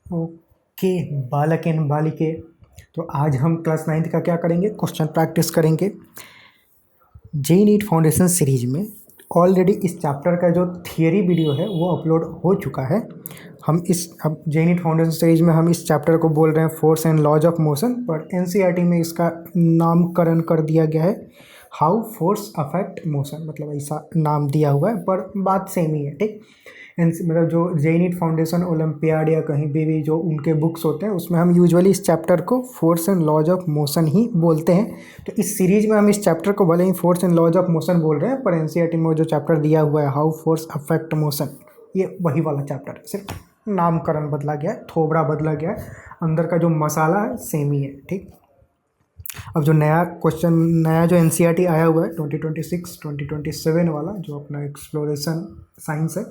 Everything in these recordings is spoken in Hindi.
ओके बालक एंड बालिके, तो आज हम क्लास 9th का क्या करेंगे, क्वेश्चन प्रैक्टिस करेंगे। जेई नीट फाउंडेशन सीरीज में ऑलरेडी इस चैप्टर का जो थियरी वीडियो है वो अपलोड हो चुका है। हम अब जेई नीट फाउंडेशन सीरीज में हम इस चैप्टर को बोल रहे हैं force and laws of motion, पर एनसीईआरटी में इसका नामकरण कर दिया गया है हाउ फोर्स अफेक्ट मोशन, मतलब ऐसा नाम दिया हुआ है, पर बात सेम ही है। ठीक, मतलब जो जेई नीट फाउंडेशन ओलंपियाड या कहीं भी जो उनके बुक्स होते हैं उसमें हम यूजुअली इस चैप्टर को force and laws of motion ही बोलते हैं। तो इस सीरीज में हम इस चैप्टर को भले ही force and laws of motion बोल रहे हैं, पर एनसीईआरटी में जो चैप्टर दिया हुआ है हाउ फोर्स अफेक्ट मोशन, ये वही वाला चैप्टर है, सिर्फ नामकरण बदला गया है, थोबड़ा बदला गया है, अंदर का जो मसाला है सेम ही है। ठीक, अब जो नया जो एनसीईआरटी आया हुआ है 2026-2027 वाला, जो अपना एक्सप्लोरेशन साइंस है,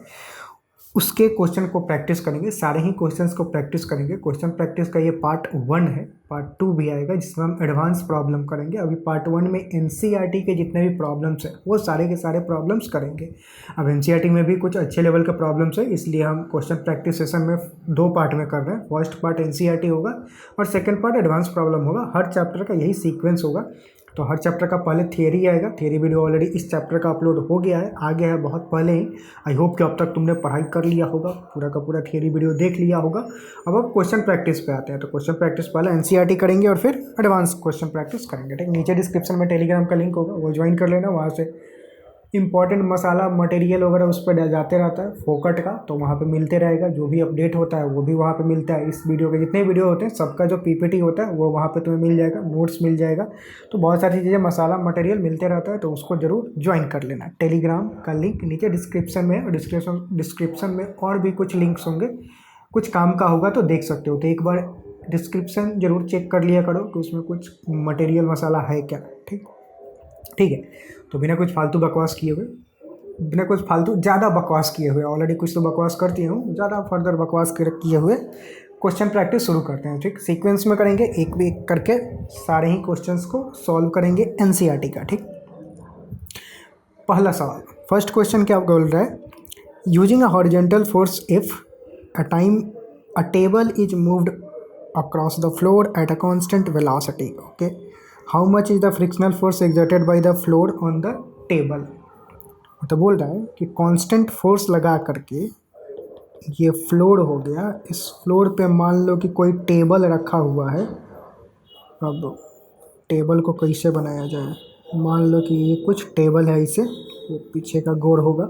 उसके क्वेश्चन को प्रैक्टिस करेंगे, सारे ही क्वेश्चंस को प्रैक्टिस करेंगे। क्वेश्चन प्रैक्टिस का ये पार्ट 1 है, पार्ट 2 भी आएगा जिसमें हम एडवांस प्रॉब्लम करेंगे। अभी पार्ट 1 में एनसीईआरटी के जितने भी प्रॉब्लम्स हैं वो सारे के सारे प्रॉब्लम्स करेंगे। अब एनसीईआरटी में भी कुछ अच्छे लेवल के प्रॉब्लम्स है, इसलिए हम क्वेश्चन प्रैक्टिस सेशन में 2 पार्ट में कर रहे हैं। फर्स्ट पार्ट एनसीईआरटी होगा और सेकेंड पार्ट एडवांस प्रॉब्लम होगा। हर चैप्टर का यही सीक्वेंस होगा। तो हर चैप्टर का पहले थियरी आएगा, थियरी वीडियो ऑलरेडी इस चैप्टर का अपलोड हो गया है, आ गया है बहुत पहले ही। आई होप कि अब तक तुमने पढ़ाई कर लिया होगा, पूरा का पूरा थियरी वीडियो देख लिया होगा। अब क्वेश्चन प्रैक्टिस पे आते हैं। तो क्वेश्चन प्रैक्टिस पहले एनसीईआरटी करेंगे और फिर एडवांस क्वेश्चन प्रैक्टिस करेंगे। ठीक, नीचे डिस्क्रिप्शन में टेलीग्राम का लिंक होगा, वो ज्वाइन कर लेना। वहाँ से इंपॉर्टेंट मसाला मटेरियल वगैरह उस पर जाते रहता है फोकट का, तो वहाँ पे मिलते रहेगा। जो भी अपडेट होता है वो भी वहाँ पे मिलता है। इस वीडियो के जितने वीडियो होते हैं सबका जो पीपीटी होता है वो वहाँ पे तुम्हें मिल जाएगा, नोट्स मिल जाएगा। तो बहुत सारी चीज़ें मसाला मटेरियल मिलते रहता है, तो उसको ज़रूर ज्वाइन कर लेना। टेलीग्राम का लिंक नीचे डिस्क्रिप्शन में है, और डिस्क्रिप्शन में और भी कुछ लिंक्स होंगे, कुछ काम का होगा तो देख सकते हो। तो एक बार डिस्क्रिप्शन ज़रूर चेक कर लिया करो कि उसमें कुछ मटेरियल मसाला है क्या। ठीक है, तो बिना कुछ फालतू बकवास किए हुए, बिना कुछ फालतू ज़्यादा बकवास किए हुए, ऑलरेडी कुछ तो बकवास करती हूँ, ज़्यादा फर्दर बकवास किए हुए क्वेश्चन प्रैक्टिस शुरू करते हैं। ठीक, सीक्वेंस में करेंगे, एक एक करके सारे ही क्वेश्चंस को सॉल्व करेंगे एनसीईआरटी का। ठीक, पहला सवाल, फर्स्ट क्वेश्चन क्या बोल रहा है, using a horizontal force if a table is moved across the floor at a constant velocity, okay, how much is the frictional force exerted by the floor on the table। तो बोल रहा है कि कांस्टेंट फोर्स लगा करके ये फ्लोर हो गया, इस फ्लोर पे मान लो कि कोई टेबल रखा हुआ है। अब टेबल को कैसे बनाया जाए, मान लो कि ये कुछ टेबल है, इसे वो पीछे का गोड़ होगा।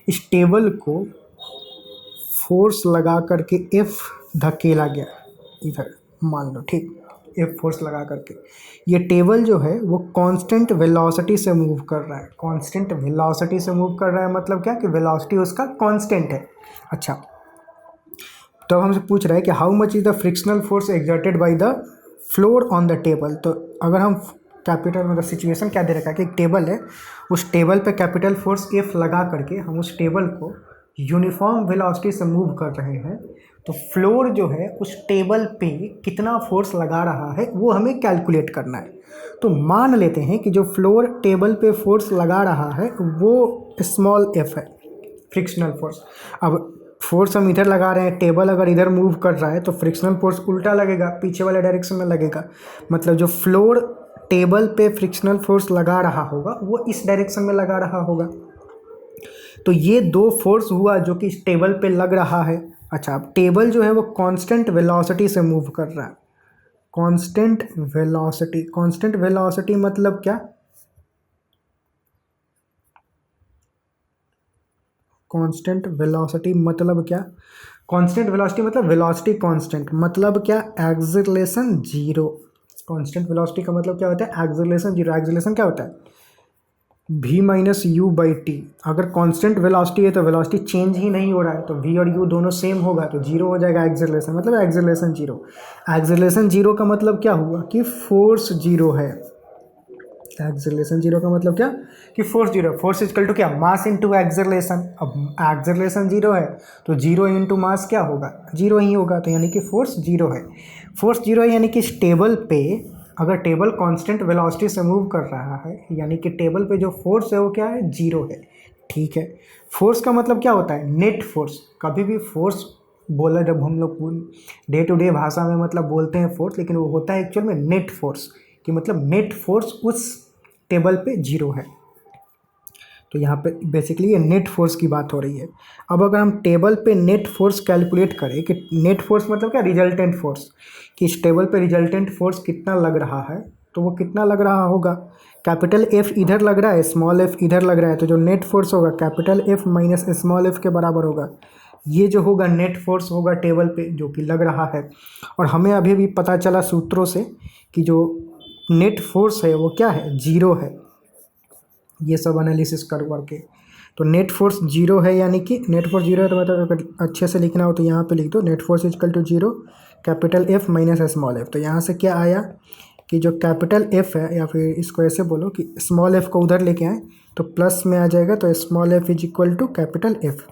इस टेबल को फोर्स लगा करके एफ धकेला गया इधर, मान लो। ठीक, एफ फोर्स लगा करके ये टेबल जो है वो कांस्टेंट वेलोसिटी से मूव कर रहा है। कांस्टेंट वेलोसिटी से मूव कर रहा है मतलब क्या, कि वेलोसिटी उसका कांस्टेंट है। अच्छा, तो हमसे पूछ रहा है कि how much is the frictional force exerted by the floor on the table. तो अगर हम कैपिटल, मतलब सिचुएशन क्या दे रखा है कि एक टेबल है, उस टेबल पे कैपिटल फोर्स एफ लगा करके हम उस टेबल को यूनिफॉर्म वेलोसिटी से मूव कर रहे हैं। तो फ्लोर जो है उस टेबल पे कितना फोर्स लगा रहा है वो हमें कैलकुलेट करना है। तो मान लेते हैं कि जो फ्लोर टेबल पे फोर्स लगा रहा है वो स्मॉल एफ है, फ्रिक्शनल फोर्स। अब फोर्स हम इधर लगा रहे हैं, टेबल अगर इधर मूव कर रहा है तो फ्रिक्शनल फोर्स उल्टा लगेगा, पीछे वाले डायरेक्शन में लगेगा। मतलब जो फ्लोर टेबल पे फ्रिक्शनल फोर्स लगा रहा होगा वो इस डायरेक्शन में लगा रहा होगा। तो ये 2 फोर्स हुआ जो कि इस टेबल पे लग रहा है। अच्छा, अब टेबल जो है वो कांस्टेंट वेलोसिटी से मूव कर रहा है। कांस्टेंट वेलोसिटी, कांस्टेंट वेलोसिटी मतलब क्या, कांस्टेंट वेलोसिटी मतलब क्या, कांस्टेंट वेलोसिटी मतलब वेलोसिटी कांस्टेंट, मतलब क्या, एक्सेलरेशन जीरो। कांस्टेंट वेलोसिटी का मतलब क्या होता है, एक्सेलरेशन जीरो। एक्सेलरेशन क्या होता है, v minus U by T. अगर कांस्टेंट वेलोसिटी है तो वेलोसिटी चेंज ही नहीं हो रहा है, तो v और u दोनों सेम होगा, तो जीरो हो जाएगा एक्सेलरेशन, मतलब एक्सेलरेशन जीरो। एक्सेलरेशन जीरो का मतलब क्या हुआ कि फोर्स जीरो है। एक्सेलरेशन जीरो का मतलब क्या, कि force zero. Force equal to क्या, मास इंटू एक्सेलरेशन। अब एक्सेलरेशन जीरो है तो जीरो इंटू मास क्या होगा, जीरो ही होगा, तो यानी कि फोर्स जीरो है। फोर्स जीरो है यानी कि इस टेबल पे अगर टेबल कांस्टेंट वेलोसिटी से मूव कर रहा है, यानी कि टेबल पे जो फोर्स है वो क्या है, जीरो है। ठीक है, फोर्स का मतलब क्या होता है, नेट फोर्स। कभी भी फोर्स बोला जब हम लोग डे टू डे भाषा में मतलब बोलते हैं फोर्स, लेकिन वो होता है एक्चुअल में नेट फोर्स, कि मतलब नेट फोर्स उस टेबल पे 0 है। तो यहाँ पे बेसिकली ये नेट फोर्स की बात हो रही है। अब अगर हम टेबल पे नेट फोर्स कैलकुलेट करें कि नेट फोर्स मतलब क्या, रिजल्टेंट फोर्स, कि इस टेबल पे रिजल्टेंट फोर्स कितना लग रहा है, तो वो कितना लग रहा होगा, कैपिटल एफ इधर लग रहा है, स्मॉल एफ इधर लग रहा है, तो जो नेट फोर्स होगा capital F minus small F के बराबर होगा। ये जो होगा नेट फोर्स होगा टेबल पे जो कि लग रहा है। और हमें अभी भी पता चला सूत्रों से कि जो नेट फोर्स है वो क्या है, 0 है। ये सब एनालिसिस कर करके तो नेट फोर्स 0 है, यानी कि नेट फोर्स 0 है। तो मतलब अगर अच्छे से लिखना हो तो यहाँ पे लिख दो net force equal to 0 capital F minus small F. तो यहाँ से क्या आया कि जो कैपिटल एफ है, या फिर इसको ऐसे बोलो कि स्मॉल एफ को उधर लेके आए तो प्लस में आ जाएगा, तो small F is equal to capital F.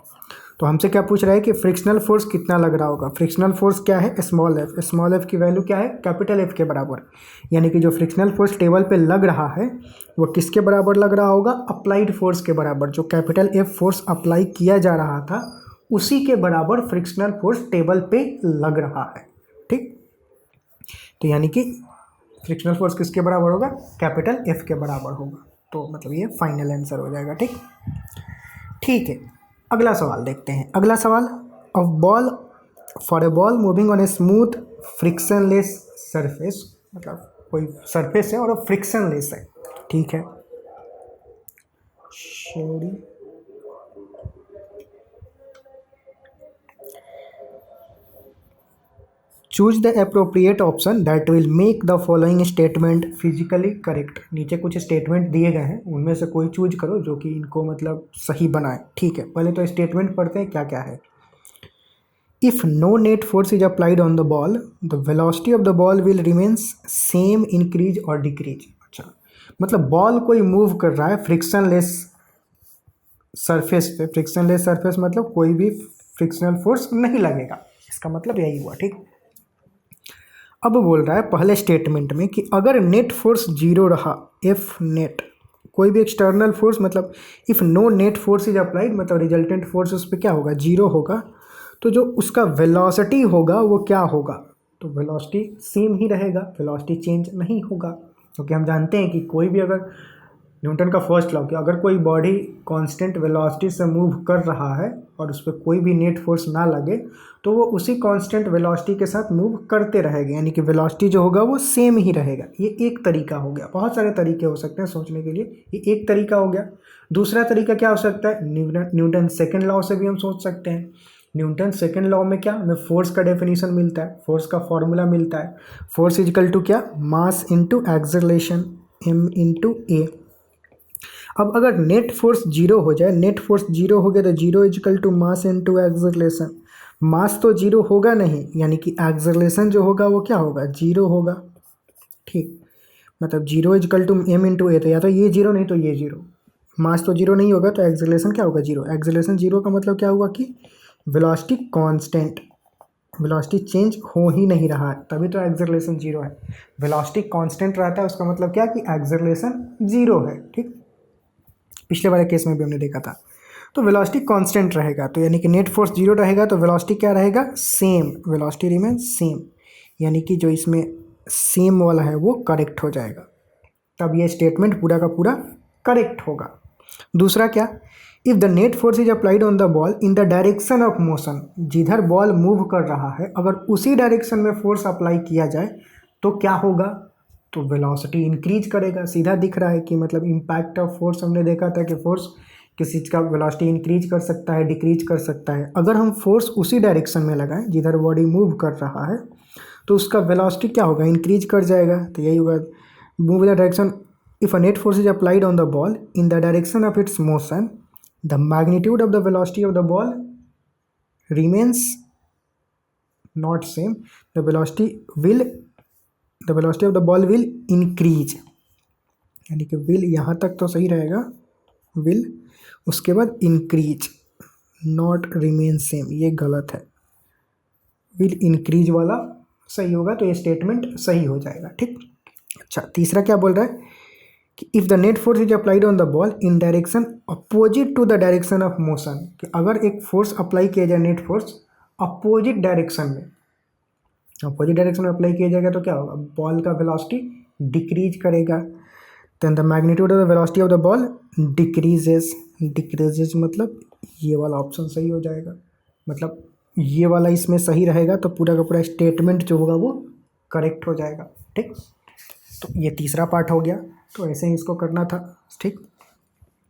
तो हमसे क्या पूछ रहा है कि फ्रिक्शनल फोर्स कितना लग रहा होगा। फ्रिक्शनल फोर्स क्या है, स्मॉल एफ। स्मॉल एफ की वैल्यू क्या है, कैपिटल एफ के बराबर। यानी कि जो फ्रिक्शनल फोर्स टेबल पे लग रहा है वो किसके बराबर लग रहा होगा, अप्लाइड फोर्स के बराबर। जो कैपिटल एफ फोर्स अप्लाई किया जा रहा था उसी के बराबर फ्रिक्शनल फोर्स टेबल पे लग रहा है। ठीक, तो यानी कि फ्रिक्शनल फोर्स किसके बराबर होगा, कैपिटल एफ के बराबर होगा। तो मतलब ये फाइनल आंसर हो जाएगा। ठीक, ठीक है, अगला सवाल देखते हैं। अगला सवाल, for a ball moving on a smooth frictionless surface, मतलब कोई सरफेस है और फ्रिक्शनलेस है। ठीक है, sorry, choose the appropriate option that will make the following statement physically correct. नीचे कुछ स्टेटमेंट दिए गए हैं, उनमें से कोई चूज करो जो कि इनको मतलब सही बनाए। ठीक है, पहले तो स्टेटमेंट पढ़ते हैं क्या क्या है। If no net force is applied on the ball, the velocity of the ball will remains same, increase और डिक्रीज। अच्छा, मतलब बॉल कोई मूव कर रहा है फ्रिक्शनलेस सरफेस पे। फ्रिक्शनलेस सरफेस मतलब कोई भी फ्रिक्शनल फोर्स नहीं लगेगा, इसका मतलब यही हुआ। ठीक, अब बोल रहा है पहले स्टेटमेंट में कि अगर नेट फोर्स 0 रहा, एफ नेट, कोई भी एक्सटर्नल फोर्स, मतलब if no net force is applied, मतलब रिजल्टेंट फोर्स उस पर क्या होगा, 0 होगा, तो जो उसका वेलोसिटी होगा वो क्या होगा, तो वेलोसिटी सेम ही रहेगा, वेलोसिटी चेंज नहीं होगा। क्योंकि हम जानते हैं कि कोई भी, अगर न्यूटन का फर्स्ट लॉ, कि अगर कोई बॉडी कांस्टेंट वेलोसिटी से मूव कर रहा है और उस पर कोई भी नेट फोर्स ना लगे तो वो उसी कांस्टेंट वेलोसिटी के साथ मूव करते रहेगा, यानी कि वेलोसिटी जो होगा वो सेम ही रहेगा। ये एक तरीका हो गया, बहुत सारे तरीके हो सकते हैं सोचने के लिए, ये एक तरीका हो गया। दूसरा तरीका क्या हो सकता है, न्यूटन सेकेंड लॉ से भी हम सोच सकते हैं। न्यूटन सेकेंड लॉ में क्या, हमें फोर्स का डेफिनेशन मिलता है, फोर्स का फॉर्मूला मिलता है, फोर्स इजकल टू क्या, mass into acceleration, m into a. अब अगर नेट फोर्स 0 हो जाए, नेट फोर्स 0 हो गया तो 0 equal to mass into acceleration. Mass तो 0 होगा नहीं, यानी कि एक्सेलरेशन जो होगा वो क्या होगा, 0 होगा। ठीक, मतलब 0 इजकल टू m इंटू ए, तो या तो ये 0 नहीं तो ये 0। मास तो 0 नहीं होगा तो एक्सेलरेशन क्या होगा, 0। एक्सेलरेशन 0 का मतलब क्या हुआ कि वेलोसिटी कांस्टेंट, वेलोसिटी चेंज हो ही नहीं रहा है, तभी तो एक्सेलरेशन 0 है। वेलोसिटी कांस्टेंट रहता है उसका मतलब क्या कि एक्सेलरेशन 0 है। ठीक, पिछले वाले केस में भी हमने देखा था। तो वेलोसिटी कांस्टेंट रहेगा, तो यानी कि नेट फोर्स 0 रहेगा तो वेलोसिटी क्या रहेगा, सेम, वेलोसिटी रिमेन सेम, यानी कि जो इसमें सेम वाला है वो करेक्ट हो जाएगा, तब ये स्टेटमेंट पूरा का पूरा करेक्ट होगा। दूसरा क्या, if the net force is applied on the ball in the direction of motion, जिधर बॉल मूव कर रहा है अगर उसी डायरेक्शन में फोर्स अप्लाई किया जाए तो क्या होगा, तो वेलोसिटी इंक्रीज करेगा। सीधा दिख रहा है कि मतलब इम्पैक्ट ऑफ फोर्स हमने देखा था कि फोर्स किसी चीज़ का वेलोसिटी इंक्रीज कर सकता है, डिक्रीज कर सकता है। अगर हम फोर्स उसी डायरेक्शन में लगाएं जिधर बॉडी मूव कर रहा है तो उसका वेलोसिटी क्या होगा, इंक्रीज कर जाएगा। तो यही होगा, move the direction, if a net force is applied on the ball in the direction of its motion, the magnitude of the velocity of the ball remains not same, the velocity of the ball will increase, यानी कि विल यहाँ तक तो सही रहेगा, विल, उसके बाद इंक्रीज, नॉट रिमेन सेम, ये गलत है, विल इंक्रीज वाला सही होगा, तो ये स्टेटमेंट सही हो जाएगा। ठीक, अच्छा, तीसरा क्या बोल रहा है कि if the net force is applied on the ball in direction opposite to the direction of motion, कि अगर एक फोर्स अप्लाई किया जाए नेट फोर्स अपोजिट डायरेक्शन में, अपोजिट डायरेक्शन में अप्लाई किया जाएगा तो क्या होगा, बॉल का वेलोसिटी डिक्रीज करेगा। Then the magnitude of the velocity of the ball decreases मतलब ये वाला ऑप्शन सही हो जाएगा, मतलब ये वाला इसमें सही रहेगा तो पूरा का पूरा स्टेटमेंट जो होगा वो करेक्ट हो जाएगा। ठीक, तो ये तीसरा पार्ट हो गया, तो ऐसे ही इसको करना था। ठीक,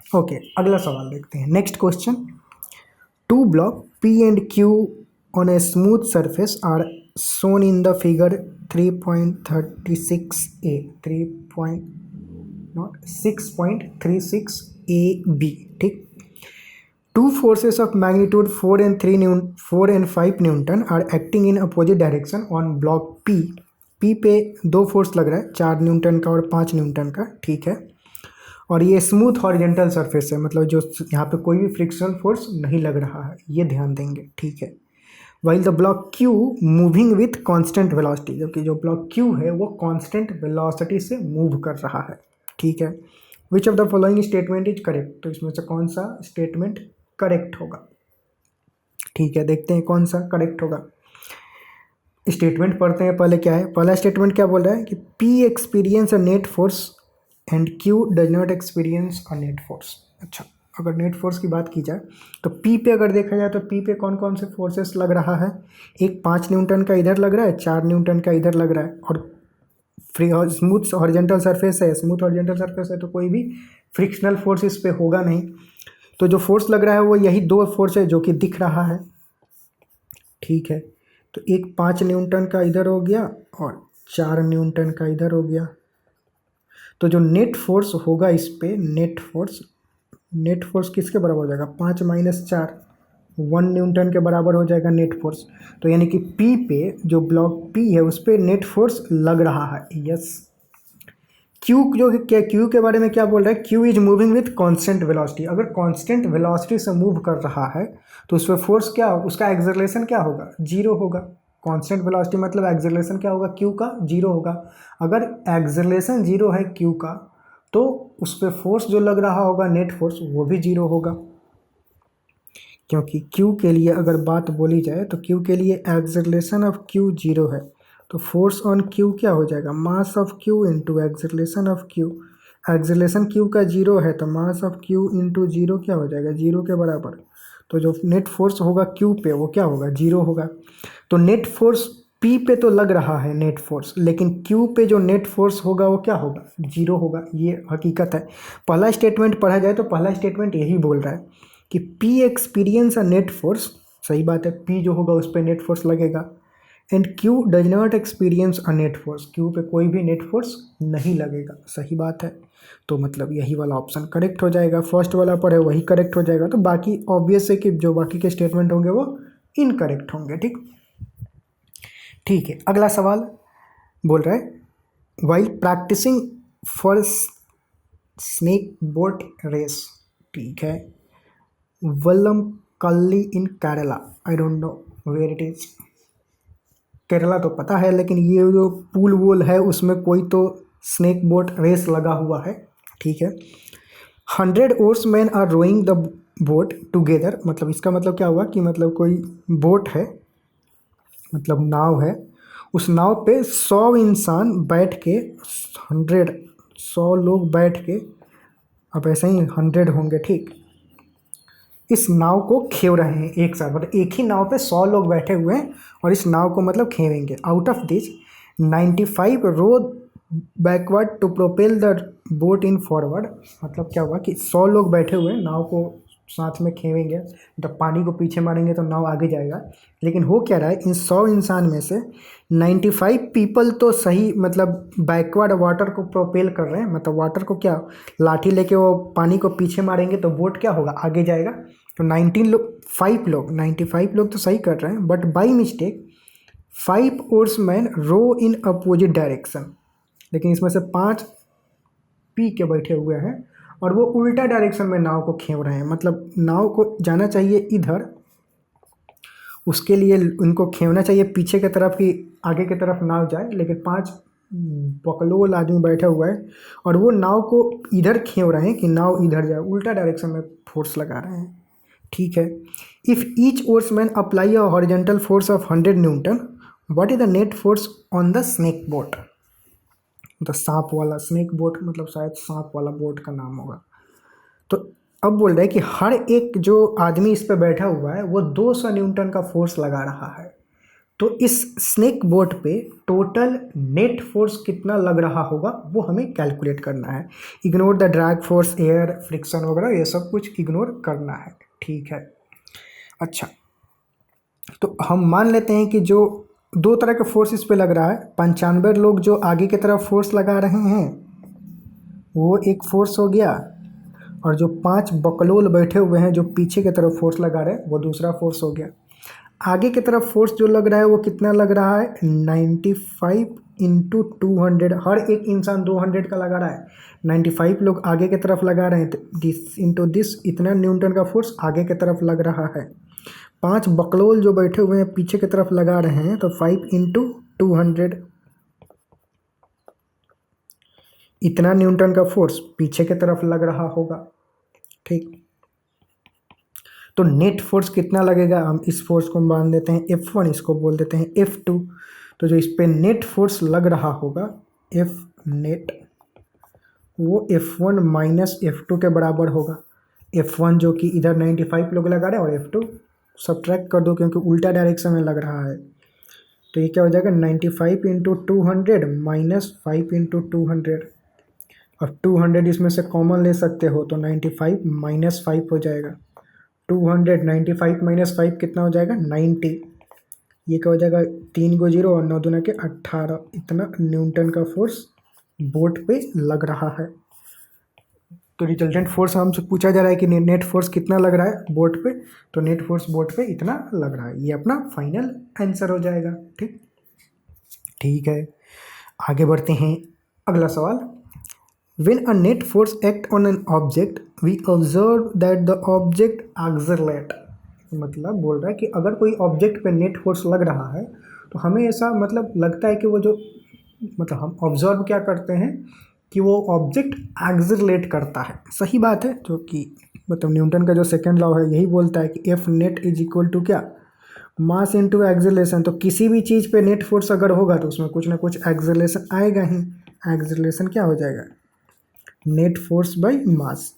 ओके, अगला सवाल देखते हैं। Next question, two block P and Q on a smooth surface are shown in the figure 3.36a 6.36 AB। ठीक, two forces of magnitude 4 and 5 newton are acting in opposite direction on block P। P पे दो फोर्स लग रहा है, 4 न्यूटन का और 5 न्यूटन का। ठीक है, और ये स्मूथ हॉरिजेंटल सरफेस है, मतलब जो यहाँ पे कोई भी फ्रिक्शनल फोर्स नहीं लग रहा है, ये ध्यान देंगे। ठीक है, while the block Q moving with constant velocity, जबकि जो ब्लॉक Q है वो कांस्टेंट वेलोसिटी से मूव कर रहा है। ठीक है, which of the following statement is correct, तो इसमें से कौन सा स्टेटमेंट करेक्ट होगा। ठीक है, देखते हैं कौन सा करेक्ट होगा। स्टेटमेंट पढ़ते हैं पहले। क्या है पहला स्टेटमेंट, क्या बोल रहा है कि P experience a net force and Q does not experience a net force. अच्छा, अगर नेट फोर्स की बात की जाए तो P पे अगर देखा जाए तो P पे कौन कौन से फोर्सेस लग रहा है, एक 5 न्यूटन का इधर लग रहा है, 4 न्यूटन का इधर लग रहा है, और फ्री स्मूथ हॉरिजॉन्टल सरफेस है, स्मूथ हॉरिजॉन्टल सरफेस है तो कोई भी फ्रिक्शनल फोर्स इस पे होगा नहीं। तो जो फोर्स लग रहा है वो यही दो फोर्स है जो कि दिख रहा है। ठीक है, तो एक 5 न्यूटन का इधर हो गया और 4 न्यूटन का इधर हो गया। तो जो नेट फोर्स होगा इस पे, नेट फोर्स किसके बराबर हो जाएगा, 5 - 4 1 न्यूटन के बराबर हो जाएगा नेट फोर्स। तो यानी कि P पे जो ब्लॉक P है उस पर नेट फोर्स लग रहा है। यस, Q जो क्या, Q के बारे में क्या बोल रहा है, Q is moving with constant velocity. अगर कांस्टेंट वेलोसिटी से मूव कर रहा है तो उस पर फोर्स क्या, उसका एक्सेलरेशन क्या होगा, जीरो होगा। कांस्टेंट वेलोसिटी मतलब एक्सेलरेशन क्या होगा, Q का जीरो होगा। अगर एक्सेलरेशन जीरो है Q का तो उस पर फोर्स जो लग रहा होगा नेट फोर्स वो भी जीरो होगा, क्योंकि Q के लिए अगर बात बोली जाए तो Q के लिए एक्सेलरेशन ऑफ Q जीरो है, तो फोर्स ऑन Q क्या हो जाएगा, mass of Q into acceleration of Q। Acceleration Q का जीरो है तो mass of Q into zero क्या हो जाएगा, जीरो के बराबर। तो जो नेट फोर्स होगा Q पे वो क्या होगा, जीरो होगा। तो नेट फोर्स P पे तो लग रहा है नेट फोर्स, लेकिन Q पे जो नेट फोर्स होगा वो क्या होगा, जीरो होगा। ये हकीकत है। पहला स्टेटमेंट पढ़ा जाए तो पहला स्टेटमेंट यही बोल रहा है कि P एक्सपीरियंस अ नेट फोर्स, सही बात है, P जो होगा उस पर नेट फोर्स लगेगा, and Q does not experience a net force, Q पे कोई भी नेट फोर्स नहीं लगेगा। सही बात है, तो मतलब यही वाला ऑप्शन करेक्ट हो जाएगा। फर्स्ट वाला पर है वही करेक्ट हो जाएगा, तो बाकी ऑब्वियस है कि जो बाकी के स्टेटमेंट होंगे वो इनकरेक्ट होंगे। ठीक, ठीक है, अगला सवाल बोल रहा है, while practising for snake boat race. ठीक है, Vallamkali in Kerala, I don't know where it is. Kerala तो पता है, लेकिन ये जो पूल वूल है उसमें कोई तो स्नेक बोट रेस लगा हुआ है। ठीक है, 100 oarsmen are rowing the boat together, मतलब इसका मतलब क्या हुआ कि मतलब कोई बोट है, मतलब नाव है, उस नाव पे 100 इंसान बैठ के, 100 लोग बैठ के, अब ऐसे ही 100 होंगे, ठीक, इस नाव को खेव रहे हैं एक साथ, मतलब एक ही नाव पे 100 लोग बैठे हुए हैं और इस नाव को मतलब खेवेंगे। Out of this 95 row backward to propel the boat in forward, मतलब क्या हुआ कि 100 लोग बैठे हुए हैं, नाव को साथ में खेवेंगे, जब पानी को पीछे मारेंगे तो नाव आगे जाएगा। लेकिन हो क्या रहा है, इन 100 इंसान में से 95 पीपल तो सही मतलब बैकवर्ड वाटर को प्रोपेल कर रहे हैं, मतलब वाटर को क्या, लाठी लेके वो पानी को पीछे मारेंगे तो बोट क्या होगा, आगे जाएगा। तो 95 लोग तो सही कर रहे हैं, but by mistake 5 oarsmen row in opposite direction, लेकिन इसमें से 5 पी के बैठे हुए हैं और वो उल्टा डायरेक्शन में नाव को खींच रहे हैं, मतलब नाव को जाना चाहिए इधर, उसके लिए उनको खींचना चाहिए पीछे की तरफ कि आगे की तरफ नाव जाए, लेकिन 5 बकलोल आदमी बैठा हुआ है और वो नाव को इधर खींच रहे हैं कि नाव इधर जाए, उल्टा डायरेक्शन में फोर्स लगा रहे हैं। ठीक है। If each oarsman apply a horizontal force of 100 newton, what is the net force on the snake boat. मतलब सांप वाला स्नेक बोट, मतलब शायद सांप वाला बोट का नाम होगा। तो अब बोल रहा है कि हर एक जो आदमी इस पे बैठा हुआ है वो 200 न्यूटन का फोर्स लगा रहा है। तो इस स्नेक बोट पे टोटल नेट फोर्स कितना लग रहा होगा वो हमें कैलकुलेट करना है। Ignore the drag force, air friction वगैरह ये सब कुछ इग्नोर करना है, ठीक है। अच्छा, तो हम मान लेते हैं कि जो दो तरह का फोर्स इस पे लग रहा है, 95 लोग जो आगे की तरफ फोर्स लगा रहे हैं वो एक फोर्स हो गया, और जो 5 बकलोल बैठे हुए हैं जो पीछे की तरफ फोर्स लगा रहे हैं वो दूसरा फोर्स हो गया। आगे की तरफ फोर्स जो लग रहा है वो कितना लग रहा है, 95 इंटू 200। हर एक इंसान 200 का लगा रहा है। 95 लोग आगे की तरफ लगा रहे हैं तो दिस इंटू दिस, इतना न्यूटन का फोर्स आगे की तरफ लग रहा है। 5 बकलोल जो बैठे हुए हैं पीछे की तरफ लगा रहे हैं तो 5 इंटू 200, इतना न्यूटन का फोर्स पीछे की तरफ लग रहा होगा, ठीक। तो नेट फोर्स कितना लगेगा, हम इस फोर्स को मान देते हैं F1, इसको बोल देते हैं F2। तो जो इस पे नेट फोर्स लग रहा होगा F नेट, वो F1 माइनस F2 के बराबर होगा। F1 जो कि इधर 95 लोग लगा रहे हैं और F2 सब्ट्रैक्ट कर दो क्योंकि उल्टा डायरेक्शन में लग रहा है। तो ये क्या हो जाएगा, 95 इंटू 200 माइनस 5 इंटू 200। अब 200 इसमें से कॉमन ले सकते हो तो 95 माइनस 5 हो जाएगा। 295 माइनस 5 कितना हो जाएगा, 90। ये क्या हो जाएगा, 3 को 0 और 9 दूना के 18, इतना न्यूटन का फोर्स बोट पे लग रहा है। तो रिजल्टेंट फोर्स हमसे पूछा जा रहा है कि नेट फोर्स कितना लग रहा है बोट पे, तो नेट फोर्स बोट पे इतना लग रहा है। ये अपना फाइनल आंसर हो जाएगा, ठीक। ठीक है, आगे बढ़ते हैं। अगला सवाल, When a net force act on an object, we observe that the object accelerate। मतलब बोल रहा है कि अगर कोई ऑब्जेक्ट पे नेट फोर्स लग रहा है तो हमें ऐसा मतलब लगता है कि वो जो, मतलब हम ऑब्जर्व क्या करते हैं कि वो ऑब्जेक्ट एक्सेलरेट करता है। सही बात है, जो कि मतलब न्यूटन का जो सेकंड लॉ है यही बोलता है कि F net is equal to क्या, मास इनटू एक्सेलरेशन। तो किसी भी चीज़ पे नेट फोर्स अगर होगा तो उसमें कुछ ना कुछ एक्सेलरेशन आएगा ही। एक्सेलरेशन क्या हो जाएगा, नेट फोर्स बाय मास,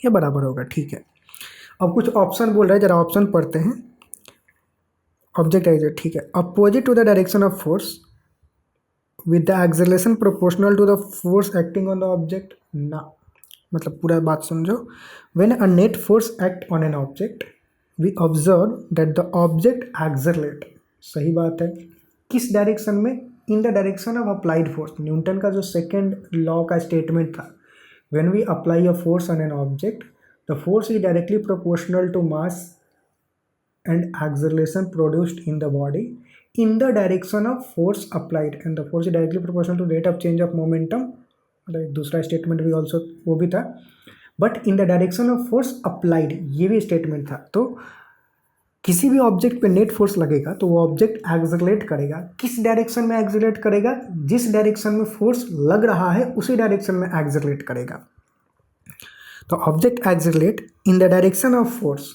ये बराबर होगा, ठीक है। अब कुछ ऑप्शन बोल रहा है, जरा ऑप्शन पढ़ते हैं। ऑब्जेक्ट एक्सेलरेट, ठीक है। Opposite to the direction of force with the acceleration proportional to the force acting on the object, ना। मतलब पूरा बात समझो। When a net force act on an object we observe that the object accelerate. सही बात है। किस डायरेक्शन में, in the direction of applied force. Newton का जो सेकेंड लॉ का स्टेटमेंट था, when we apply a force on an object the force is directly proportional to mass and acceleration produced in the body in the direction of force applied, and the force is directly proportional to rate of change of momentum। मतलब दूसरा स्टेटमेंट भी ऑल्सो वो भी था, but in the direction of force applied ये भी स्टेटमेंट था। तो किसी भी ऑब्जेक्ट पे नेट फोर्स लगेगा तो वो ऑब्जेक्ट एक्सेलरेट करेगा। किस डायरेक्शन में एक्सेलरेट करेगा, जिस डायरेक्शन में फोर्स लग रहा है उसी डायरेक्शन में एक्सेलरेट करेगा। तो object accelerate in the direction of force,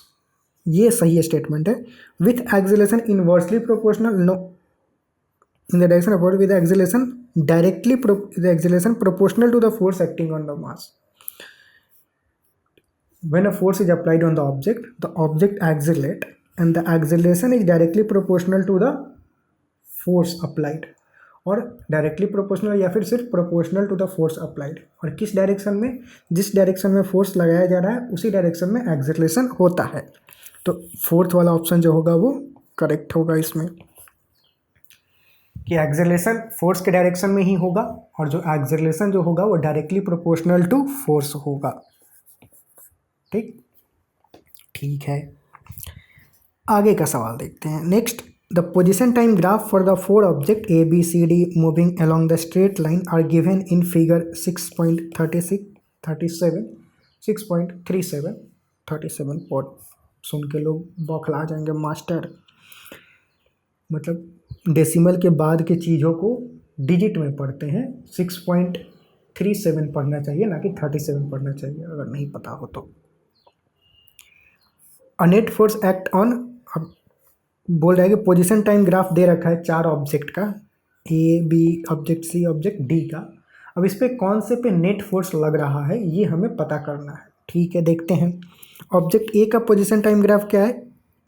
ये सही स्टेटमेंट है। With acceleration inversely proportional, no, in the direction of with acceleration directly acceleration proportional to the force acting on the mass. When a force is applied on the object accelerate and the acceleration is directly proportional to the force applied, और डायरेक्टली प्रोपोर्शनल या फिर सिर्फ proportional to the force applied. और किस डायरेक्शन में, जिस डायरेक्शन में फोर्स लगाया जा रहा है उसी डायरेक्शन में एक्सेलरेशन होता है। तो फोर्थ वाला ऑप्शन जो होगा वो करेक्ट होगा इसमें, कि एक्सेलरेशन फोर्स के डायरेक्शन में ही होगा और जो एक्सेलरेशन जो होगा वो डायरेक्टली प्रोपोर्शनल टू फोर्स होगा, ठीक। ठीक है, आगे का सवाल देखते हैं। Next, the position time graph for the 4 object A B C D moving along the straight line are given in figure 6.37 पॉट। सुन के लोग बौखला जाएंगे, मास्टर मतलब डेसिमल के बाद के चीज़ों को डिजिट में पढ़ते हैं। 6.37 पढ़ना चाहिए, ना कि 37 पढ़ना चाहिए अगर नहीं पता हो तो। अ नेट फोर्स एक्ट ऑन, अब बोल रहा है कि पोजीशन टाइम ग्राफ दे रखा है 4 ऑब्जेक्ट का, A B object C object D का। अब इस पे कौन से पे नेट फोर्स लग रहा है ये हमें पता करना है। ठीक है, देखते हैं। ऑब्जेक्ट ए का पोजीशन टाइम ग्राफ क्या है?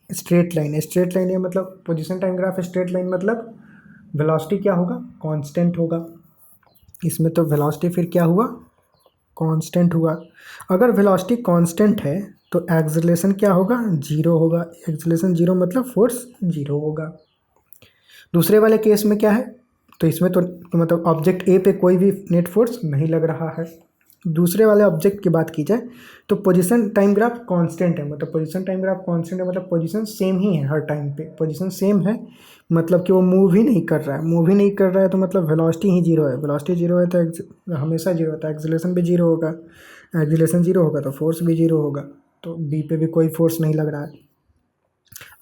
स्ट्रेट लाइन है। स्ट्रेट लाइन है मतलब पोजीशन टाइम ग्राफ है स्ट्रेट लाइन, मतलब वेलोसिटी क्या होगा? कांस्टेंट होगा। इसमें तो वेलोसिटी फिर क्या हुआ? कांस्टेंट हुआ। अगर वेलोसिटी कांस्टेंट है तो एक्सेलरेशन क्या होगा? जीरो होगा। एक्सेलरेशन जीरो मतलब फोर्स जीरो होगा। दूसरे वाले केस में क्या है? तो इसमें तो मतलब ऑब्जेक्ट ए पे कोई भी नेट फोर्स नहीं लग रहा है। दूसरे वाले ऑब्जेक्ट की बात की जाए तो पोजीशन टाइम ग्राफ कांस्टेंट है, मतलब पोजीशन टाइम ग्राफ कांस्टेंट है मतलब पोजीशन सेम ही है हर टाइम पे। पोजीशन सेम है मतलब कि वो मूव ही नहीं कर रहा है। मूव ही नहीं कर रहा है तो मतलब वेलोसिटी ही जीरो है। वेलोसिटी जीरो है तो हमेशा जीरो होता है। एक्सेलरेशन भी जीरो होगा। एक्सेलरेशन जीरो होगा तो फोर्स भी जीरो होगा। तो बी पे भी कोई फोर्स नहीं लग रहा है।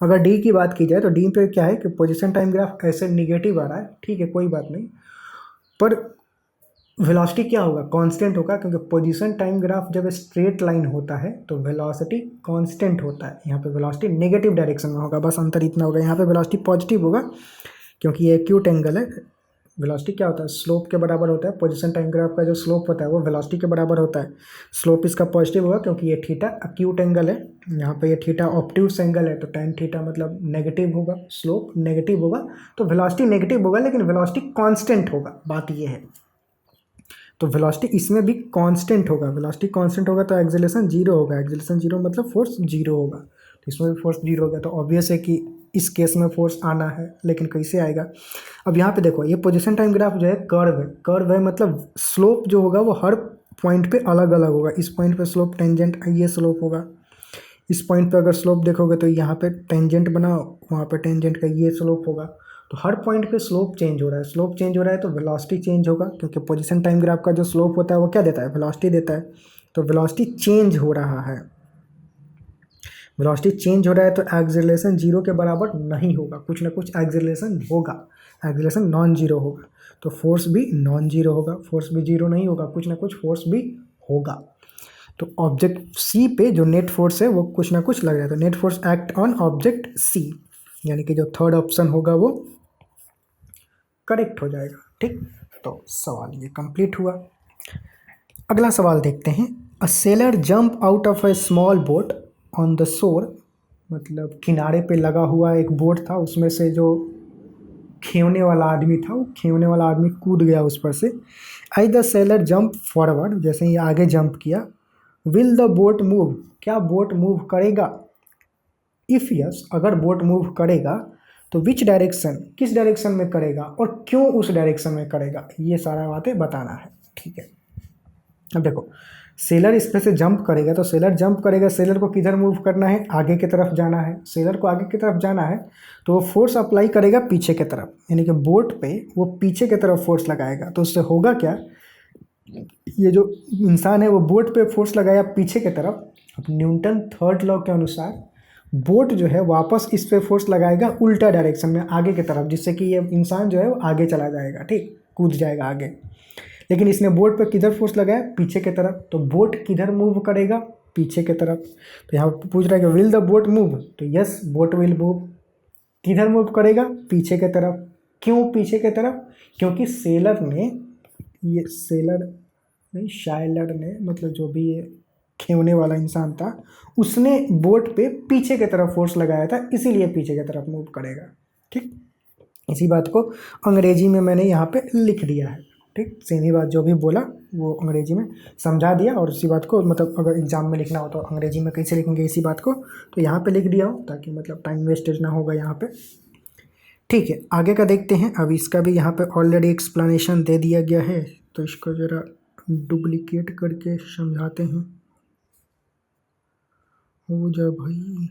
अगर डी की बात की जाए तो डी पे क्या है कि पोजीशन टाइम ग्राफ ऐसे निगेटिव आ रहा है, ठीक है कोई बात नहीं, पर वेलोसिटी क्या होगा? कांस्टेंट होगा, क्योंकि पोजीशन टाइम ग्राफ जब स्ट्रेट लाइन होता है तो वेलोसिटी कांस्टेंट होता है। यहाँ पे वेलोसिटी नेगेटिव डायरेक्शन में होगा, बस अंतर इतना होगा। यहाँ पे वेलोसिटी पॉजिटिव होगा क्योंकि ये एक्यूट एंगल है। वेलोसिटी क्या होता है? स्लोप के बराबर होता है। पोजीशन टाइम ग्राफ का जो स्लोप होता है वो वेलोसिटी के बराबर होता है। स्लोप इसका पॉजिटिव होगा क्योंकि ये थीटा एक्यूट एंगल है। यहाँ पे ये थीटा ऑब्ट्यूस एंगल है तो tan थीटा मतलब नेगेटिव होगा। स्लोप नेगेटिव होगा तो वेलोसिटी नेगेटिव होगा, लेकिन वेलोसिटी कांस्टेंट होगा। बात ये है। तो वेलोसिटी इसमें भी कांस्टेंट होगा। वेलोसिटी कांस्टेंट होगा तो एक्सेलरेशन जीरो होगा। एक्सेलरेशन जीरो मतलब फोर्स जीरो होगा। तो इसमें भी फोर्स जीरो हो गया तो ऑब्वियस है कि इस केस में फोर्स आना है, लेकिन कैसे आएगा? अब यहाँ पे देखो, ये पोजीशन टाइम ग्राफ जो है कर्व है। कर्व है मतलब स्लोप जो होगा वो हर पॉइंट पे अलग अलग होगा। इस पॉइंट पे स्लोप टेंजेंट ये स्लोप होगा। इस पॉइंट पे अगर स्लोप देखोगे तो यहाँ पे टेंजेंट बना, वहाँ पे टेंजेंट का ये स्लोप होगा। तो हर पॉइंट पे स्लोप चेंज हो रहा है। स्लोप चेंज हो रहा है तो वेलोसिटी चेंज होगा, क्योंकि पोजीशन टाइम ग्राफ का जो स्लोप होता है वो क्या देता है? वेलोसिटी देता है। तो वेलोसिटी चेंज हो रहा है। वेलोसिटी चेंज हो रहा है तो एक्सेलरेशन जीरो के बराबर नहीं होगा, कुछ ना कुछ एक्सेलरेशन होगा। एक्सेलरेशन नॉन जीरो होगा तो फोर्स भी नॉन जीरो होगा। फोर्स भी जीरो नहीं होगा, कुछ ना कुछ फोर्स भी होगा। तो ऑब्जेक्ट सी पे जो नेट फोर्स है वो कुछ ना कुछ लग रहा है। तो net force act on object C, यानी कि जो थर्ड ऑप्शन होगा वो करेक्ट हो जाएगा। ठीक, तो सवाल ये कंप्लीट हुआ। अगला सवाल देखते हैं। A seller jump out of a small boat on the shore, मतलब किनारे पे लगा हुआ एक बोट था, उसमें से जो खेवने वाला आदमी था वो खेवने वाला आदमी कूद गया उस पर से। I the seller jump forward, जैसे ही आगे जंप किया। विल द बोट मूव, क्या बोट मूव करेगा? इफ़ यस, अगर बोट मूव करेगा तो विच डायरेक्शन, किस डायरेक्शन में करेगा और क्यों उस डायरेक्शन में करेगा, ये सारा बातें बताना है। ठीक है, अब देखो, सेलर इस पे से जंप करेगा तो सेलर जंप करेगा, सेलर को किधर मूव करना है? आगे की तरफ जाना है। सेलर को आगे की तरफ जाना है तो वो फोर्स अप्लाई करेगा पीछे की तरफ, यानी कि बोट पे वो पीछे की तरफ फोर्स लगाएगा। तो उससे होगा क्या? ये जो इंसान है वो बोट पे फोर्स लगाया पीछे की तरफ। अब न्यूटन थर्ड लॉ के अनुसार बोट जो है वापस इस पे फोर्स लगाएगा उल्टा डायरेक्शन में आगे की तरफ, जिससे कि ये इंसान जो है वो आगे चला जाएगा, ठीक, कूद जाएगा आगे। लेकिन इसने बोट पर किधर फोर्स लगाया? पीछे की तरफ। तो बोट किधर मूव करेगा? पीछे की तरफ। तो यहाँ पर पूछ रहा है कि विल द बोट मूव, तो यस बोट विल मूव। किधर मूव करेगा? पीछे की तरफ। क्यों पीछे की तरफ? क्योंकि सेलर ने, ये सेलर नहीं शायलर ने, मतलब जो भी ये खेवने वाला इंसान था, उसने बोट पे पीछे की तरफ फोर्स लगाया था, इसीलिए पीछे की तरफ मूव करेगा। ठीक, इसी बात को अंग्रेजी में मैंने यहाँ पे लिख दिया है। ठीक, सेम ही बात जो भी बोला वो अंग्रेजी में समझा दिया, और इसी बात को मतलब अगर एग्जाम में लिखना हो तो अंग्रेजी में कैसे लिखेंगे इसी बात को, तो यहाँ पे लिख दिया हो ताकि मतलब टाइम वेस्टेज ना होगा यहाँ पे। ठीक है, आगे का देखते हैं। अब इसका भी यहाँ पे ऑलरेडी एक्सप्लेनेशन दे दिया गया है, तो इसको ज़रा डुप्लीकेट करके समझाते हैं। हो जा भाई,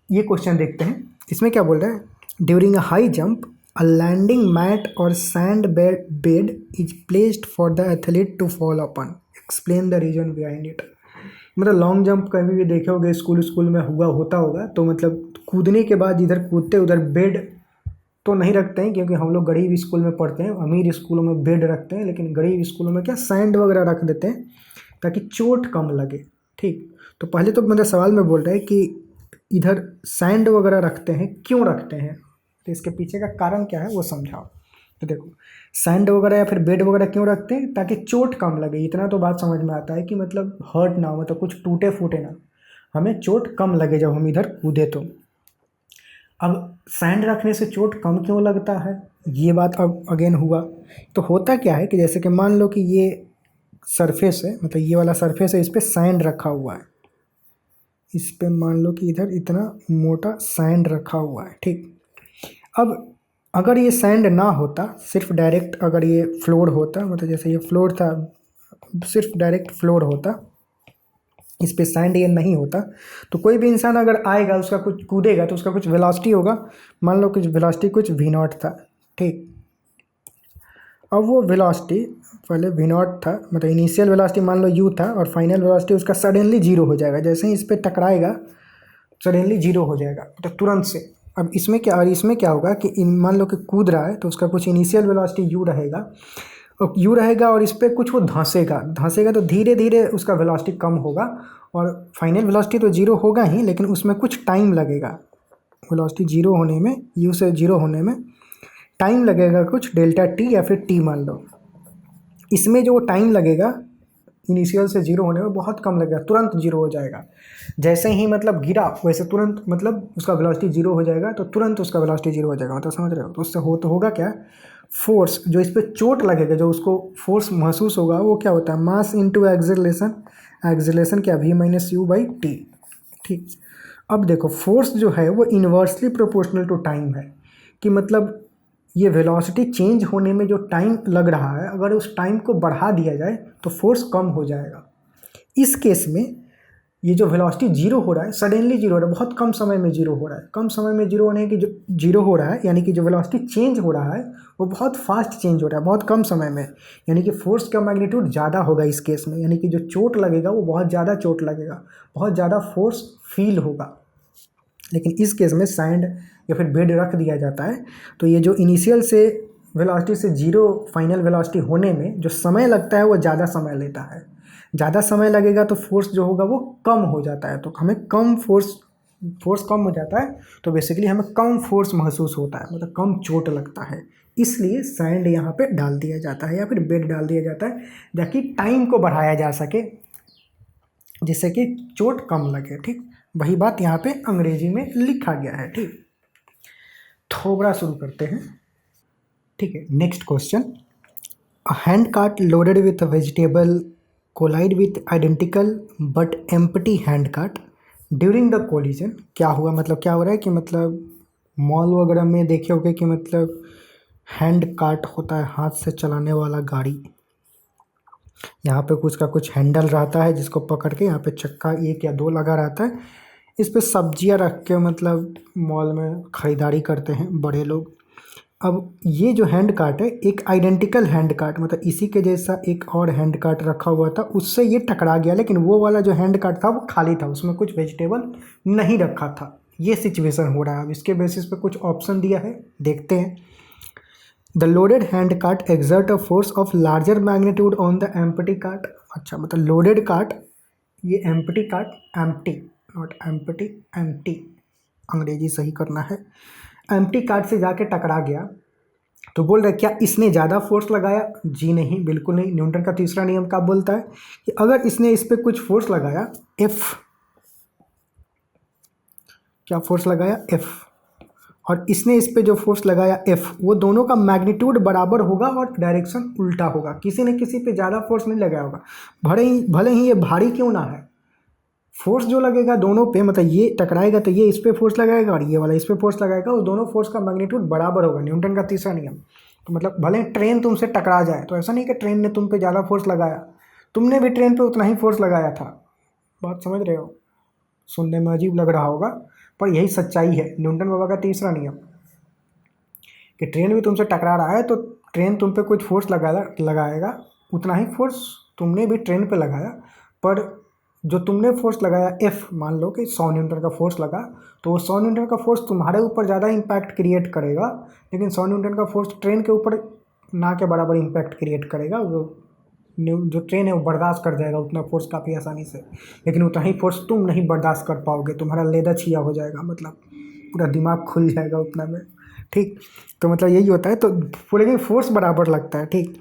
ये क्वेश्चन देखते हैं। इसमें क्या बोल रहा है? During a high jump a landing mat और sand bed is placed for the athlete to fall upon, explain the reason behind it. मतलब लॉन्ग जंप कभी भी देखे होगे, स्कूल में हुआ होता होगा, तो मतलब कूदने के बाद इधर कूदते उधर बेड तो नहीं रखते हैं, क्योंकि हम लोग गरीब स्कूल में पढ़ते हैं, अमीर स्कूलों में बेड रखते हैं, लेकिन गरीब स्कूलों में क्या सैंड वगैरह रख देते हैं ताकि चोट कम लगे। ठीक, तो पहले तो मेरे सवाल में बोल रहे हैं कि इधर सैंड वगैरह रखते हैं, क्यों रखते हैं, तो इसके पीछे का कारण क्या है वो समझाओ। तो देखो, सैंड वगैरह या फिर बेड वगैरह क्यों रखते हैं, ताकि चोट कम लगे। इतना तो बात समझ में आता है कि मतलब हर्ट ना हो, मतलब कुछ टूटे फूटे ना, हमें चोट कम लगे जब हम इधर कूदे तो। अब सैंड रखने से चोट कम क्यों लगता है, ये बात अब अगेन हुआ। तो होता क्या है कि जैसे कि मान लो कि ये सरफेस है, मतलब ये वाला सरफेस है, इस पर सैंड रखा हुआ है, इस पे मान लो कि इधर इतना मोटा सैंड रखा हुआ है। ठीक, अब अगर ये सैंड ना होता, सिर्फ डायरेक्ट अगर ये फ्लोर होता, मतलब जैसे ये फ्लोर था, सिर्फ डायरेक्ट फ्लोर होता, इस पे सैंड ये नहीं होता, तो कोई भी इंसान अगर आएगा, उसका कुछ कूदेगा तो उसका कुछ वेलोसिटी होगा, मान लो कुछ वेलोसिटी कुछ वी नॉट था। ठीक, अब वो वेलोसिटी पहले वी नॉट था, मतलब इनिशियल वेलोसिटी मान लो यू था, और फाइनल वेलोसिटी उसका सडनली जीरो हो जाएगा, जैसे ही इस पर टकराएगा सडनली जीरो हो जाएगा, तो तुरंत से। अब इसमें क्या होगा कि मान लो कि कूद रहा है, तो उसका कुछ इनिशियल वेलोसिटी यू रहेगा, और इस पर कुछ वो धंसेगा तो धीरे धीरे उसका वेलोसिटी कम होगा, और फाइनल वेलोसिटी तो जीरो होगा ही, लेकिन उसमें कुछ टाइम लगेगा, वेलोसिटी जीरो होने में, यू से जीरो होने में टाइम लगेगा कुछ डेल्टा टी या फिर टी मान लो। इसमें जो टाइम लगेगा इनिशियल से जीरो होने में बहुत कम लगेगा, तुरंत जीरो हो जाएगा। जैसे ही मतलब गिरा वैसे तुरंत मतलब उसका वेलोसिटी जीरो हो जाएगा, तो तुरंत उसका वेलोसिटी जीरो हो जाएगा, मतलब समझ रहे हो। तो उससे तो होगा क्या, फोर्स जो इस पर चोट लगेगा, जो उसको फोर्स महसूस होगा, वो क्या होता है, मास इंटू एक्सेलरेशन, एक्सेलरेशन क्या, v minus U by T. ठीक, अब देखो फोर्स जो है वो इन्वर्सली प्रोपोर्शनल टू टाइम है, कि मतलब ये वेलोसिटी चेंज होने में जो टाइम लग रहा है, अगर उस टाइम को बढ़ा दिया जाए तो फोर्स कम हो जाएगा। इस केस में ये जो वेलोसिटी जीरो हो रहा है, सडनली जीरो हो रहा है, बहुत कम समय में जीरो हो रहा है, कम समय में जीरो होने की जो जीरो हो रहा है, यानी कि जो वेलोसिटी चेंज हो रहा है वो बहुत फास्ट चेंज हो रहा है, बहुत कम समय में, यानी कि फोर्स का मैग्नीट्यूड ज़्यादा होगा इस केस में, यानी कि जो चोट लगेगा वो बहुत ज़्यादा चोट लगेगा, बहुत ज़्यादा फोर्स फील होगा। लेकिन इस केस में सैंड या फिर बेड रख दिया जाता है, तो ये जो इनिशियल से वेलोसिटी से जीरो फाइनल वेलोसिटी होने में जो समय लगता है वो ज़्यादा समय लेता है, ज़्यादा समय लगेगा तो फोर्स जो होगा वो कम हो जाता है, तो हमें कम फोर्स कम हो जाता है, तो बेसिकली हमें कम फोर्स महसूस होता है, मतलब कम चोट लगता है, इसलिए सैंड यहाँ पे डाल दिया जाता है या फिर बेड डाल दिया जाता है, ताकि टाइम को बढ़ाया जा सके, जिससे कि चोट कम लगे। ठीक, वही बात यहाँ पे अंग्रेजी में लिखा गया है। ठीक, थोड़ा शुरू करते हैं। ठीक है, next question, a hand cart loaded with vegetable collide with identical but empty hand cart during the collision. क्या हुआ, मतलब क्या हो रहा है कि मतलब मॉल वगैरह में देखे होगे कि मतलब हैंड कार्ट होता है, हाथ से चलाने वाला गाड़ी, यहाँ पे कुछ का कुछ हैंडल रहता है जिसको पकड़ के यहाँ पे चक्का एक या दो लगा रहता है, इस पे सब्जियाँ रख के मतलब मॉल में ख़रीदारी करते हैं बड़े लोग। अब ये जो हैंड कार्ट है, एक आइडेंटिकल हैंड कार्ट, मतलब इसी के जैसा एक और हैंड कार्ट रखा हुआ था, उससे ये टकरा गया, लेकिन वो वाला जो हैंड कार्ट था वो खाली था, उसमें कुछ वेजिटेबल नहीं रखा था। ये सिचुएशन हो रहा है। अब इसके बेसिस पे कुछ ऑप्शन दिया है, देखते हैं। The loaded hand cart exert a force of larger magnitude on the empty cart. अच्छा, मतलब लोडेड कार्ट, ये empty cart, empty not empty, empty अंग्रेजी सही करना है, एम्प्टी कार्ट से जाके टकरा गया, तो बोल रहे क्या इसने ज़्यादा फोर्स लगाया, जी नहीं, बिल्कुल नहीं। न्यूटन का तीसरा नियम क्या बोलता है कि अगर इसने इस पर कुछ फोर्स लगाया एफ, क्या फोर्स लगाया एफ, और इसने इस पे जो फोर्स लगाया एफ, वो दोनों का मैग्नीट्यूड बराबर होगा और डायरेक्शन उल्टा होगा, किसी ने किसी पे ज़्यादा फोर्स नहीं लगाया होगा, भले ही ये भारी क्यों ना है, फोर्स जो लगेगा दोनों पे, मतलब ये टकराएगा तो ये इस पे फोर्स लगाएगा और ये वाला इस पे फोर्स लगाएगा, और दोनों फोर्स का मैग्नीट्यूड बराबर होगा, न्यूटन का तीसरा नियम। तो मतलब भले ट्रेन तुमसे टकरा जाए, तो ऐसा नहीं कि ट्रेन ने तुम पे ज़्यादा फोर्स लगाया, तुमने भी ट्रेन पे उतना ही फोर्स लगाया था। बात समझ रहे हो, सुनने में अजीब लग रहा होगा पर यही सच्चाई है, न्यूटन बाबा का तीसरा नियम, कि ट्रेन भी तुमसे टकरा रहा है तो ट्रेन तुम पे कुछ फोर्स लगाएगा, उतना ही फोर्स तुमने भी ट्रेन पे लगाया, पर जो तुमने फोर्स लगाया F, मान लो कि 100 न्यूटन का फोर्स लगा, तो वो 100 न्यूटन का फोर्स तुम्हारे ऊपर ज़्यादा इम्पैक्ट क्रिएट करेगा, लेकिन 100 न्यूटन का फोर्स ट्रेन के ऊपर ना के बराबर इम्पैक्ट क्रिएट करेगा। जो ट्रेन है वो बर्दाश्त कर जाएगा उतना फोर्स काफ़ी आसानी से, लेकिन उतना ही फोर्स तुम नहीं बर्दाश्त कर पाओगे, तुम्हारा लेदा छिया हो जाएगा, मतलब पूरा दिमाग खुल जाएगा उतना में। ठीक, तो मतलब यही होता है। तो पूरे के फोर्स बराबर लगता है। ठीक,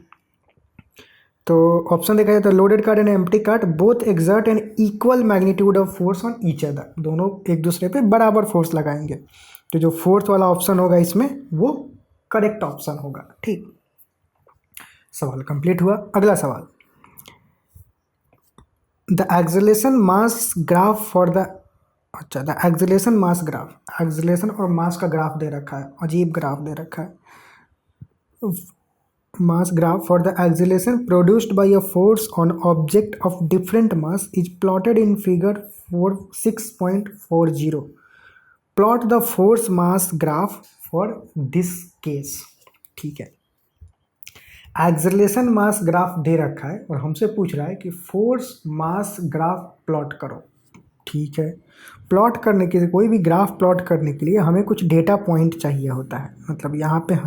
तो ऑप्शन देखा जाए तो loaded cart and empty cart both exert an equal magnitude of force on each other, दोनों एक दूसरे पे बराबर फोर्स लगाएंगे। तो जो फोर्थ वाला ऑप्शन होगा इसमें वो करेक्ट ऑप्शन होगा। ठीक, सवाल कंप्लीट हुआ। अगला सवाल, the acceleration mass graph for the, अच्छा the acceleration mass graph, acceleration और मास का ग्राफ दे रखा है, अजीब ग्राफ दे रखा है। Mass graph for the acceleration produced by a force on object of different mass is plotted in figure 6.40. Plot the force mass graph for this case। ठीक है, एक्सेलरेशन मास ग्राफ दे रखा है और हमसे पूछ रहा है कि फोर्स मास ग्राफ प्लॉट करो। ठीक है, प्लॉट करने के लिए, कोई भी ग्राफ प्लॉट करने के लिए हमें कुछ डेटा पॉइंट चाहिए होता है। मतलब यहाँ पे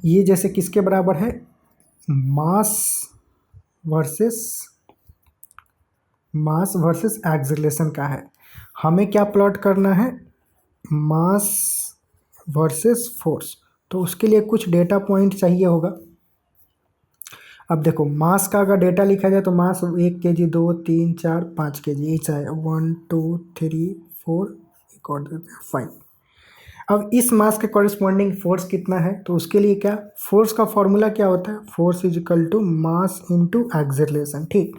ये जैसे किसके बराबर है, मास वर्सेस एक्सेलरेशन का है। हमें क्या प्लॉट करना है, मास वर्सेस फोर्स, तो उसके लिए कुछ डेटा पॉइंट चाहिए होगा। अब देखो, मास का अगर डेटा लिखा जाए तो मास 1 kg, 2, 3, 4, 5 kg ईच है, 1, 2, 3, 4, एक और 5। अब इस मास के कॉरेस्पॉन्डिंग फोर्स कितना है, तो उसके लिए क्या, फोर्स का फॉर्मूला क्या होता है, force is equal to mass into acceleration. ठीक,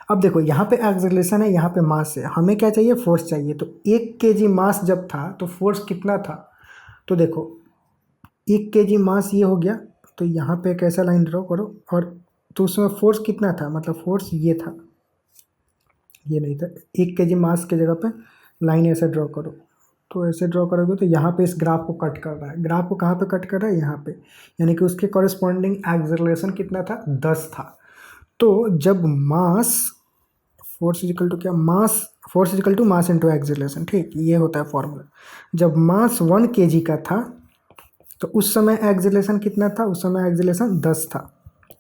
अब देखो यहाँ पे एक्सेलरेशन है, यहाँ पे मास है, हमें क्या चाहिए, फोर्स चाहिए। तो 1 kg मास जब था तो फोर्स कितना था, तो देखो 1 kg मास ये हो गया, तो यहाँ पे एक ऐसा लाइन ड्रॉ करो, और तो उसमें फोर्स कितना था, मतलब फोर्स ये था, ये नहीं था। 1 kg मास के जगह पे लाइन ऐसे ड्रॉ करो, तो ऐसे ड्रॉ करोगे तो यहाँ पे इस ग्राफ को कट कर रहा है। ग्राफ को कहाँ पे कट कर रहा है, यहाँ पे, यानी कि उसके कॉरेस्पॉन्डिंग एक्सेलरेशन कितना था, 10 था। तो जब मास, फोर्स इजिकल टू क्या, mass, force is equal to mass into acceleration. ठीक, ये होता है फॉर्मूला। जब मास 1 kg का था तो उस समय एक्सेलरेशन कितना था, उस समय एक्सेलरेशन 10 था,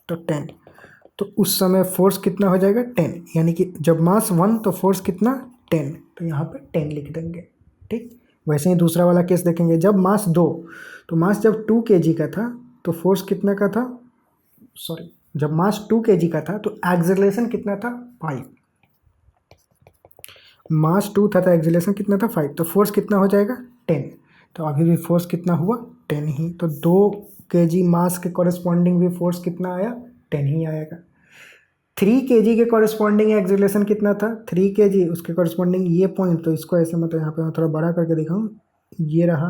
तो 10। तो उस समय फोर्स कितना हो जाएगा, 10, यानी कि जब मास 1 तो फोर्स कितना, 10, तो यहाँ पे 10 लिख देंगे। ठीक, वैसे ही दूसरा वाला केस देखेंगे, जब मास 2, तो मास जब 2 kg का था तो फोर्स कितना का था, सॉरी, जब मास 2 kg का था तो एक्सेलरेशन कितना था, 5। मास 2 था तो एक्सेलरेशन कितना था, 5, तो फोर्स कितना हो जाएगा, 10। तो अभी भी फोर्स कितना हुआ, 10 ही। तो 2 kg मास के कॉरेस्पॉन्डिंग भी फोर्स कितना आया, 10 ही आएगा। 3 kg के कॉरेस्पॉन्डिंग एक्सेलरेशन कितना था, 3 kg, उसके कॉरेस्पॉन्डिंग ये पॉइंट, तो इसको ऐसे मतलब यहाँ पे मैं थोड़ा बड़ा करके दिखाऊँ, ये रहा।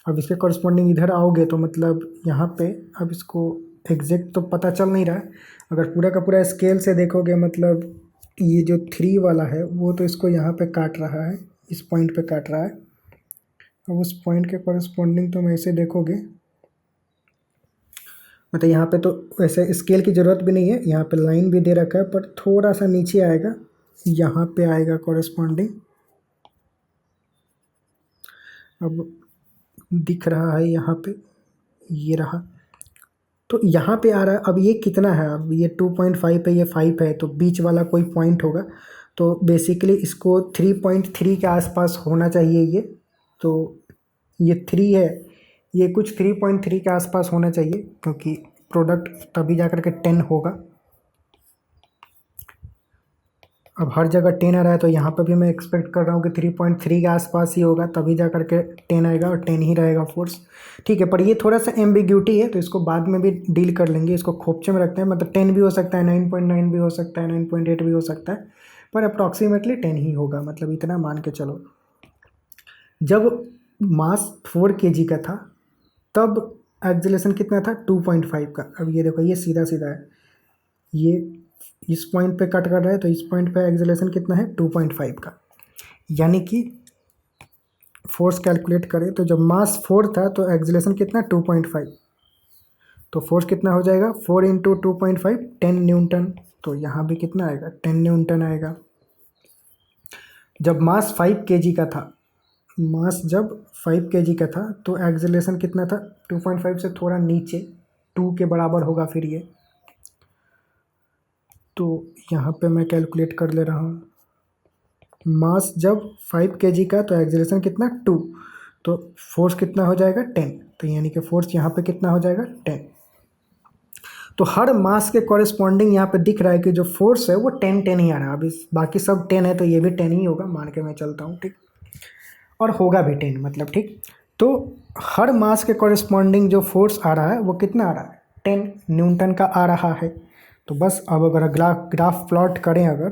अब इसके कॉरेस्पॉन्डिंग इधर आओगे तो मतलब यहाँ पे, अब इसको एग्जैक्ट तो पता चल नहीं रहा है, अगर पूरा का पूरा स्केल से देखोगे, मतलब ये जो 3 वाला है वो तो इसको यहाँ पे काट रहा है, इस पॉइंट पे काट रहा है। अब उस पॉइंट के कॉरेस्पॉन्डिंग तो ऐसे देखोगे, मतलब यहाँ पे तो वैसे स्केल की ज़रूरत भी नहीं है, यहाँ पे लाइन भी दे रखा है, पर थोड़ा सा नीचे आएगा, यहाँ पे आएगा कॉरेस्पॉन्डिंग। अब दिख रहा है यहाँ पे, ये रहा, तो यहाँ पे आ रहा है। अब ये कितना है, अब ये 2.5 है, ये 5 है, तो बीच वाला कोई पॉइंट होगा, तो बेसिकली इसको 3.3 के आसपास होना चाहिए ये। तो ये 3 है, ये कुछ 3.3 के आसपास होना चाहिए, क्योंकि प्रोडक्ट तभी जा कर के 10 होगा। अब हर जगह 10 आ रहा है, तो यहाँ पर भी मैं एक्सपेक्ट कर रहा हूँ कि 3.3 के आसपास ही होगा, तभी जा कर के 10 आएगा, और 10 ही रहेगा फोर्स। ठीक है, पर ये थोड़ा सा एम्बिग्यूटी है, तो इसको बाद में भी डील कर लेंगे, इसको खोपचे में रखते हैं। मतलब 10 भी हो सकता है, 9.9 भी हो सकता है, 9.8 भी हो सकता है, पर अप्रॉक्सीमेटली 10 ही होगा, मतलब इतना मान के चलो। जब मास 4 kg का था तब एक्सेलरेशन कितना था, 2.5 का। अब ये देखो, ये सीधा सीधा है, ये इस पॉइंट पे कट कर रहा है, तो इस पॉइंट पे एक्सेलरेशन कितना है, 2.5 का। यानी कि फोर्स कैलकुलेट करें तो जब मास 4 था तो एक्सेलरेशन कितना, 2.5, तो फोर्स कितना हो जाएगा, 4 इंटू 2.5, 10 न्यूटन। तो यहाँ भी कितना आएगा, 10 न्यूटन आएगा। जब मास 5 kg का था, मास जब 5 kg का था तो एक्सेलरेशन कितना था, 2.5 से थोड़ा नीचे 2 के बराबर होगा फिर ये। तो यहाँ पे मैं कैलकुलेट कर ले रहा हूँ, मास जब 5 kg का तो एक्सेलरेशन कितना 2, तो फोर्स कितना हो जाएगा 10, तो यानी कि फोर्स यहाँ पे कितना हो जाएगा 10। तो हर मास के कॉरेस्पॉन्डिंग यहाँ पे दिख रहा है कि जो फोर्स है वो 10 ही आ रहा है। अभी बाकी सब 10 है तो ये भी 10 ही होगा, मान के मैं चलता हूँ, ठीक, और होगा भी 10 मतलब, ठीक। तो हर मास के कॉरेस्पॉन्डिंग जो फोर्स आ रहा है वो कितना आ रहा है, 10 न्यूटन का आ रहा है। तो बस अब अगर ग्राफ प्लॉट करें अगर,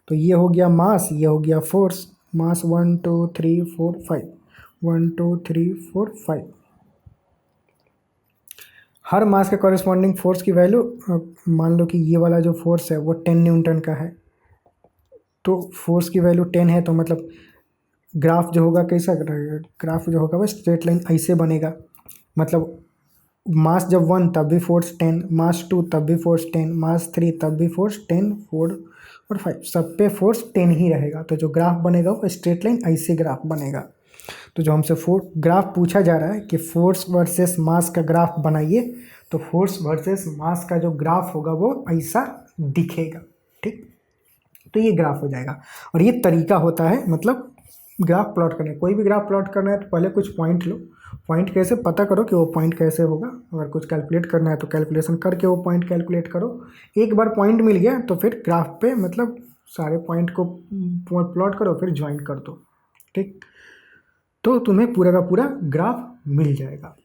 तो ये हो गया मास, ये हो गया फोर्स, मास 1 2 3 4 5, 1 2 3 4 5। हर मास के कॉरेस्पॉन्डिंग फोर्स की वैल्यू, मान लो कि ये वाला जो फोर्स है वो 10 न्यूटन का है, तो फोर्स की वैल्यू 10 है, तो मतलब ग्राफ जो होगा कैसा रहेगा, ग्राफ जो होगा वो स्ट्रेट लाइन ऐसे बनेगा। मतलब मास जब 1 तब भी फोर्स 10, मास 2 तब भी फोर्स 10, मास 3 तब भी फोर्स 10, 4 और 5 सब पे फोर्स 10 ही रहेगा। तो जो ग्राफ बनेगा वो स्ट्रेट लाइन ऐसे ग्राफ बनेगा। तो जो हमसे ग्राफ पूछा जा रहा है कि फोर्स वर्सेस मास का ग्राफ बनाइए, तो फोर्स वर्सेस मास का जो ग्राफ होगा वो ऐसा दिखेगा, ठीक। तो ये ग्राफ हो जाएगा। और ये तरीका होता है मतलब ग्राफ प्लॉट करने, कोई भी ग्राफ प्लॉट करना है तो पहले कुछ पॉइंट लो, पॉइंट कैसे पता करो कि वो पॉइंट कैसे होगा। अगर कुछ कैलकुलेट करना है तो कैलकुलेशन करके वो पॉइंट कैलकुलेट करो। एक बार पॉइंट मिल गया तो फिर ग्राफ पे मतलब सारे पॉइंट को प्लॉट करो, फिर ज्वाइन कर दो, ठीक। तो तुम्हें पूरा का पूरा ग्राफ मिल जाएगा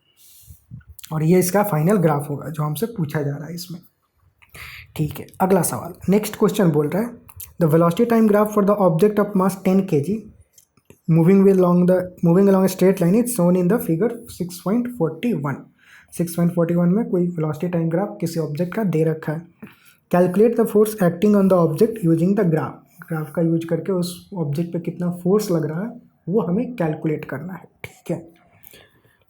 और ये इसका फाइनल ग्राफ होगा जो हमसे पूछा जा रहा है इसमें, ठीक है। अगला सवाल, नेक्स्ट क्वेश्चन बोल रहा है the velocity time graph for the object of mass 10 kg moving along a straight line is shown in the figure 6.41। 6.41 में कोई वेलोसिटी टाइम ग्राफ किसी ऑब्जेक्ट का दे रखा है। Calculate the force acting on the object using the graph. Graph का यूज करके उस ऑब्जेक्ट पे कितना फोर्स लग रहा है वो हमें कैलकुलेट करना है, ठीक है।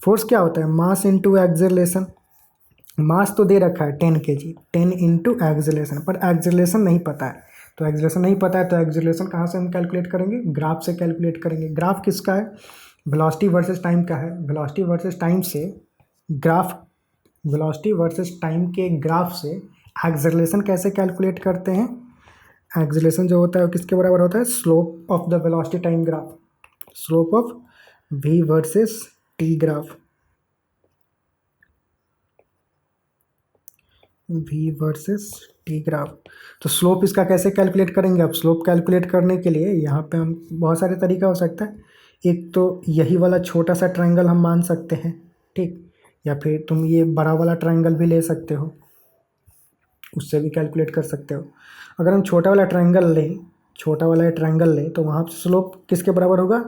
फोर्स क्या होता है, मास इंटू एक्सेलरेशन। मास तो दे रखा है 10 kg, 10 इंटू एक्सेलरेशन, पर एक्सेलरेशन नहीं पता है। तो एक्सेलरेशन नहीं पता है तो एक्सेलरेशन कहाँ से हम कैलकुलेट करेंगे, ग्राफ से कैलकुलेट करेंगे। ग्राफ किसका है, वेलोसिटी वर्सेस टाइम का है। वेलोसिटी वर्सेस टाइम से ग्राफ, वेलोसिटी वर्सेस टाइम के ग्राफ से एक्सेलरेशन कैसे कैलकुलेट करते हैं। एक्सेलरेशन जो होता है वो किसके बराबर होता है, slope of the velocity time graph, slope of v versus t graph, v versus T graph. तो स्लोप इसका कैसे कैलकुलेट करेंगे, अब स्लोप कैलकुलेट करने के लिए यहाँ पे हम बहुत सारे तरीका हो सकता है। एक तो यही वाला छोटा सा ट्रायंगल हम मान सकते हैं, ठीक, या फिर तुम ये बड़ा वाला ट्रायंगल भी ले सकते हो, उससे भी कैलकुलेट कर सकते हो। अगर हम छोटा वाला ट्रायंगल लें, छोटा वाला ट्रायंगल लें तो वहाँ स्लोप किसके बराबर होगा,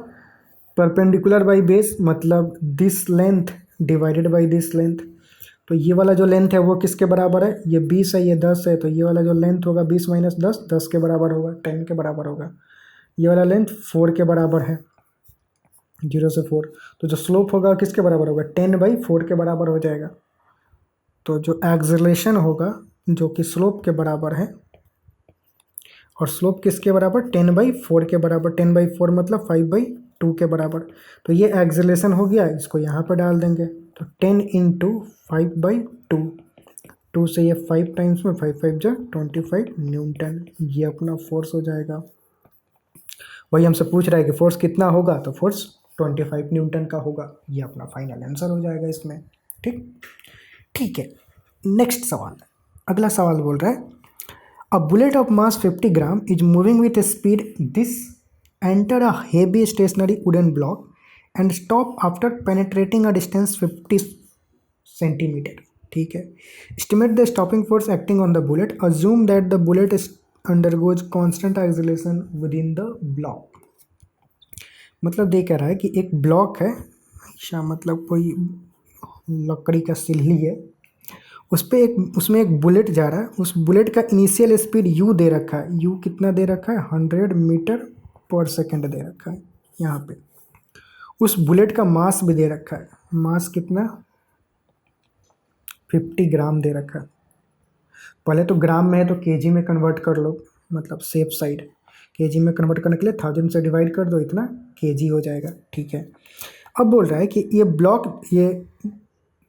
परपेंडिकुलर बाई बेस, मतलब this length divided by this length. तो ये वाला जो लेंथ है वो किसके बराबर है, ये 20 है, ये 10 है, तो ये वाला जो लेंथ होगा 20 माइनस 10, 10 के बराबर होगा, 10 के बराबर होगा। ये वाला लेंथ 4 के बराबर है, 0 से 4। तो जो स्लोप होगा किसके बराबर होगा, 10/4 के बराबर हो जाएगा। तो जो एक्सेलरेशन होगा जो कि स्लोप के बराबर है, और स्लोप किसके बराबर, 10/4 के बराबर। 10/4 मतलब 5/2 के बराबर। तो ये एक्सेलरेशन हो गया, इसको यहाँ पर डाल देंगे, तो 10 इंटू 5/2, 2 से ये 5 टाइम्स में 5 5 जा 25 न्यूटन, ये अपना फोर्स हो जाएगा। वही हमसे पूछ रहा है कि फोर्स कितना होगा, तो फोर्स 25 न्यूटन का होगा, ये अपना फाइनल आंसर हो जाएगा इसमें, ठीक। ठीक है, नेक्स्ट सवाल, अगला सवाल बोल रहा है A bullet of mass 50 gram is moving with a speed this enter a heavy stationary wooden block and stop after penetrating a distance 50 centimeter, ठीक है। Estimate the stopping force acting on the bullet. Assume that the bullet undergoes constant acceleration within the block। मतलब दे कह रहा है कि एक ब्लॉक है, अच्छा मतलब कोई लकड़ी का सिल्ली है, उस पर उसमें एक बुलेट जा रहा है। उस बुलेट का इनिशियल स्पीड u दे रखा है, u कितना दे रखा है, 100 मीटर पर सेकंड दे रखा है यहाँ पे। उस बुलेट का मास भी दे रखा है, मास कितना 50 ग्राम दे रखा है। पहले तो ग्राम में है तो केजी में कन्वर्ट कर लो, मतलब सेफ साइड। केजी में कन्वर्ट करने के लिए 1000 से डिवाइड कर दो, इतना केजी हो जाएगा। ठीक है, अब बोल रहा है कि ये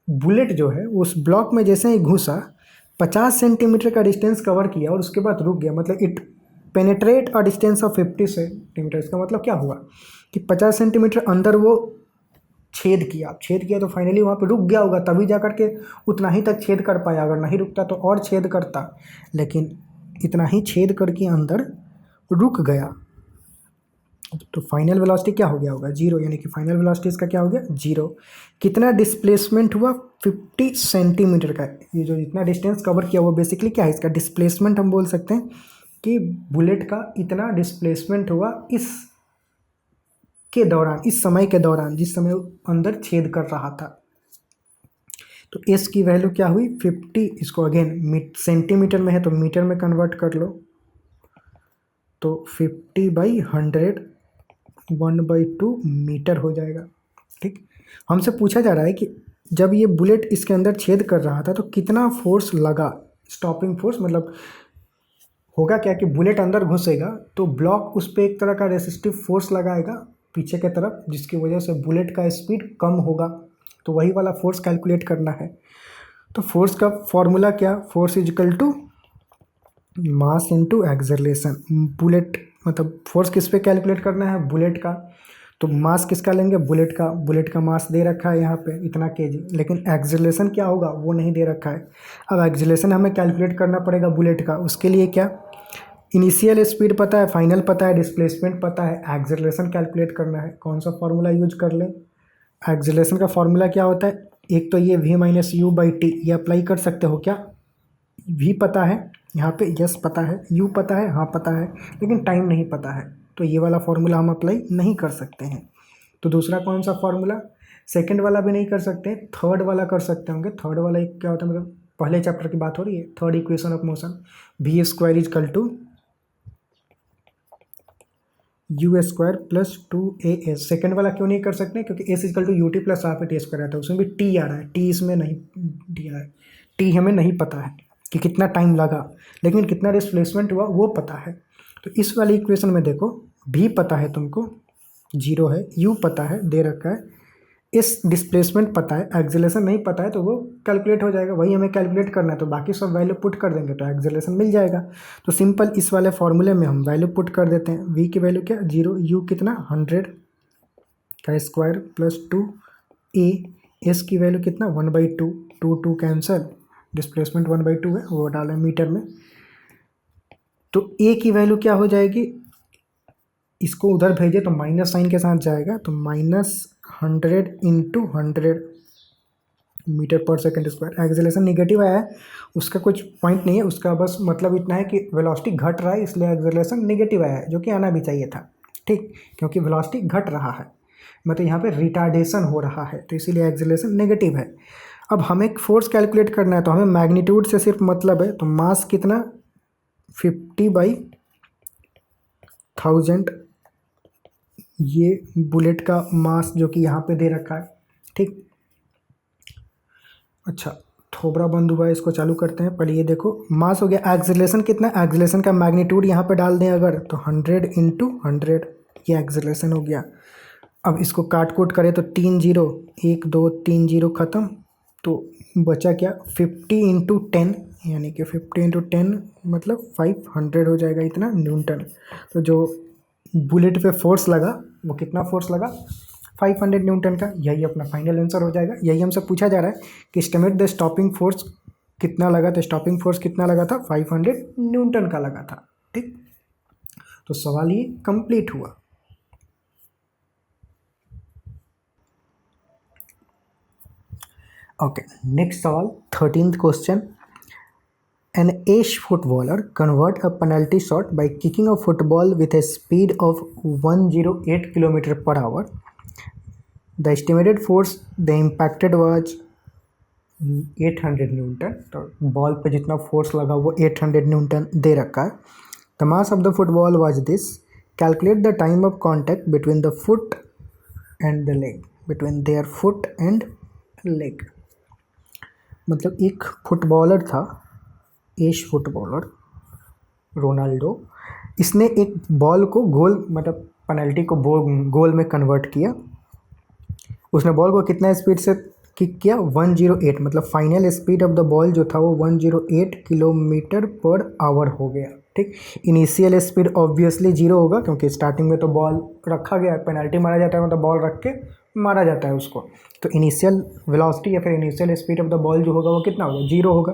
बुलेट जो है उस ब्लॉक में जैसे ही घुसा 50 सेंटीमीटर का डिस्टेंस कवर किया और उसके बाद रुक गया, मतलब it penetrate a distance of 50 centimetre. इसका मतलब क्या हुआ कि 50 सेंटीमीटर अंदर वो छेद किया तो फाइनली वहाँ पे रुक गया होगा, तभी जा कर के उतना ही तक छेद कर पाया। अगर नहीं रुकता तो और छेद करता, लेकिन इतना ही छेद करके अंदर रुक गया। तो फाइनल वेलोसिटी क्या हो गया होगा, जीरो, यानी कि फाइनल वेलोसिटी इसका क्या हो गया, जीरो। कितना डिस्प्लेसमेंट हुआ, 50 सेंटीमीटर का। ये जो जितना डिस्टेंस कवर किया वो बेसिकली क्या है, इसका डिस्प्लेसमेंट हम बोल सकते हैं कि बुलेट का इतना डिस्प्लेसमेंट हुआ इस समय के दौरान जिस समय अंदर छेद कर रहा था। तो एस की वैल्यू क्या हुई, 50। इसको अगेन सेंटीमीटर में है तो मीटर में कन्वर्ट कर लो, तो 50/100 1/2 मीटर हो जाएगा। ठीक, हमसे पूछा जा रहा है कि जब ये बुलेट इसके अंदर छेद कर रहा था तो कितना फोर्स लगा, स्टॉपिंग फोर्स। मतलब होगा क्या कि बुलेट अंदर घुसेगा तो ब्लॉक उस पर एक तरह का रेसिस्टिव फोर्स लगाएगा पीछे के तरफ, जिसकी वजह से बुलेट का स्पीड कम होगा। तो वही वाला फोर्स कैलकुलेट करना है। तो फोर्स का फॉर्मूला क्या, force is equal to mass into acceleration. Bullet मतलब फोर्स किस पे कैलकुलेट करना है, बुलेट का। तो मास किसका लेंगे, बुलेट का मास दे रखा है यहाँ पे इतना केजी, लेकिन एक्सेलरेशन क्या होगा वो नहीं दे रखा है। अब एक्सेलरेशन हमें कैलकुलेट करना पड़ेगा बुलेट का। उसके लिए क्या, इनिशियल स्पीड पता है, फाइनल पता है, डिस्प्लेसमेंट पता है, एक्सेलरेशन कैलकुलेट करना है। कौन सा फॉर्मूला यूज कर लें, एक्सेलरेशन का फॉर्मूला क्या होता है, एक तो ये v-u/t, ये अप्लाई कर सकते हो क्या। v पता है यहाँ पे, यस पता है, u पता है, हाँ पता है, लेकिन टाइम नहीं पता है, तो ये वाला फॉर्मूला हम अप्लाई नहीं कर सकते हैं। तो दूसरा कौन सा फॉर्मूला, सेकंड वाला भी नहीं कर सकते, थर्ड वाला कर सकते होंगे। थर्ड वाला क्या होता है, मतलब पहले चैप्टर की बात हो रही है, third equation of motion, v² = u² + 2as। Second वाला क्यों नहीं कर सकते, क्योंकि s = ut + r/t² रहता है, उसमें भी t आ रहा है, t इसमें नहीं दिया है। t हमें नहीं पता है कि कितना टाइम लगा, लेकिन कितना डिस्प्लेसमेंट हुआ वो पता है। तो इस वाली इक्वेशन में देखो, v पता है तुमको, जीरो है, u पता है दे रखा है, इस डिस्प्लेसमेंट पता है, एक्सेलरेशन नहीं पता है, तो वो कैलकुलेट हो जाएगा, वही हमें कैलकुलेट करना है। तो बाकी सब वैल्यू पुट कर देंगे तो एक्सेलरेशन मिल जाएगा। तो सिंपल इस वाले फॉर्मूले में हम वैल्यू पुट कर देते हैं। v की वैल्यू क्या, जीरो, u कितना 100 का स्क्वायर प्लस 2a, s की वैल्यू कितना 1/2, 2 कैंसल, डिस्प्लेसमेंट 1/2 है वो डालें मीटर में। तो a की वैल्यू क्या हो जाएगी, इसको उधर भेजे तो माइनस साइन के साथ जाएगा, तो -100 × 100 मीटर/सेकंड²। एक्सेलरेशन निगेटिव आया है, उसका कुछ पॉइंट नहीं है, उसका बस मतलब इतना है कि वेलोसिटी घट रहा है, इसलिए एक्सेलरेशन निगेटिव आया है, जो कि आना भी चाहिए था। ठीक, क्योंकि वेलोसिटी घट रहा है, मतलब यहाँ पे रिटार्डेशन हो रहा है, तो इसीलिए एक्सेलरेशन नेगेटिव है। अब हमें फोर्स कैलकुलेट करना है, तो हमें मैग्नीट्यूड से सिर्फ मतलब है, तो मास कितना 50/1000, ये बुलेट का मास जो कि यहाँ पे दे रखा है। ठीक, अच्छा थोबड़ा बंद हुआ है, इसको चालू करते हैं। पहले ये देखो मास हो गया, एक्सेलरेशन कितना, एक्सेलरेशन का मैग्नीट्यूड यहाँ पे डाल दें अगर, तो 100 × 100, ये एक्सेलरेशन हो गया। अब इसको काट कूट करें तो 3 0, 1 2 3 0 ख़त्म, तो बचा क्या 50 × 10, यानी कि 50 × 10 मतलब 500 हो जाएगा, इतना न्यूटन। तो जो बुलेट पे फोर्स लगा वो कितना फोर्स लगा, 500 न्यूटन का। यही अपना फाइनल आंसर हो जाएगा। यही हमसे पूछा जा रहा है कि एस्टिमेट द स्टॉपिंग फोर्स कितना लगा, तो स्टॉपिंग फोर्स कितना लगा था, 500 न्यूटन का लगा था। ठीक, तो सवाल ये कंप्लीट हुआ। ओके, नेक्स्ट सवाल 13th question. An ace footballer convert a penalty shot by kicking a football with a speed of 108 km/h. The estimated force they impacted was 800 Newton. तो बॉल पे जितना फोर्स लगा वो 800 न्यूटन दे रखा है। The mass of the football was this. Calculate the time of contact between the foot and the leg, between their foot and leg। मतलब एक फुटबॉलर था, एश फुटबॉलर रोनाल्डो, इसने एक बॉल को गोल मतलब पेनल्टी को गोल में कन्वर्ट किया। उसने बॉल को कितना स्पीड से किक किया, 108, मतलब final speed of the ball जो था वो 108 किलोमीटर पर आवर हो गया। ठीक, इनिशियल स्पीड ऑब्वियसली जीरो होगा क्योंकि स्टार्टिंग में तो बॉल रखा गया, पेनल्टी मारा जाता है मतलब बॉल रख के मारा जाता है उसको, तो इनिशियल वेलोसिटी या फिर initial speed of the ball जो होगा वो कितना होगा, जीरो होगा।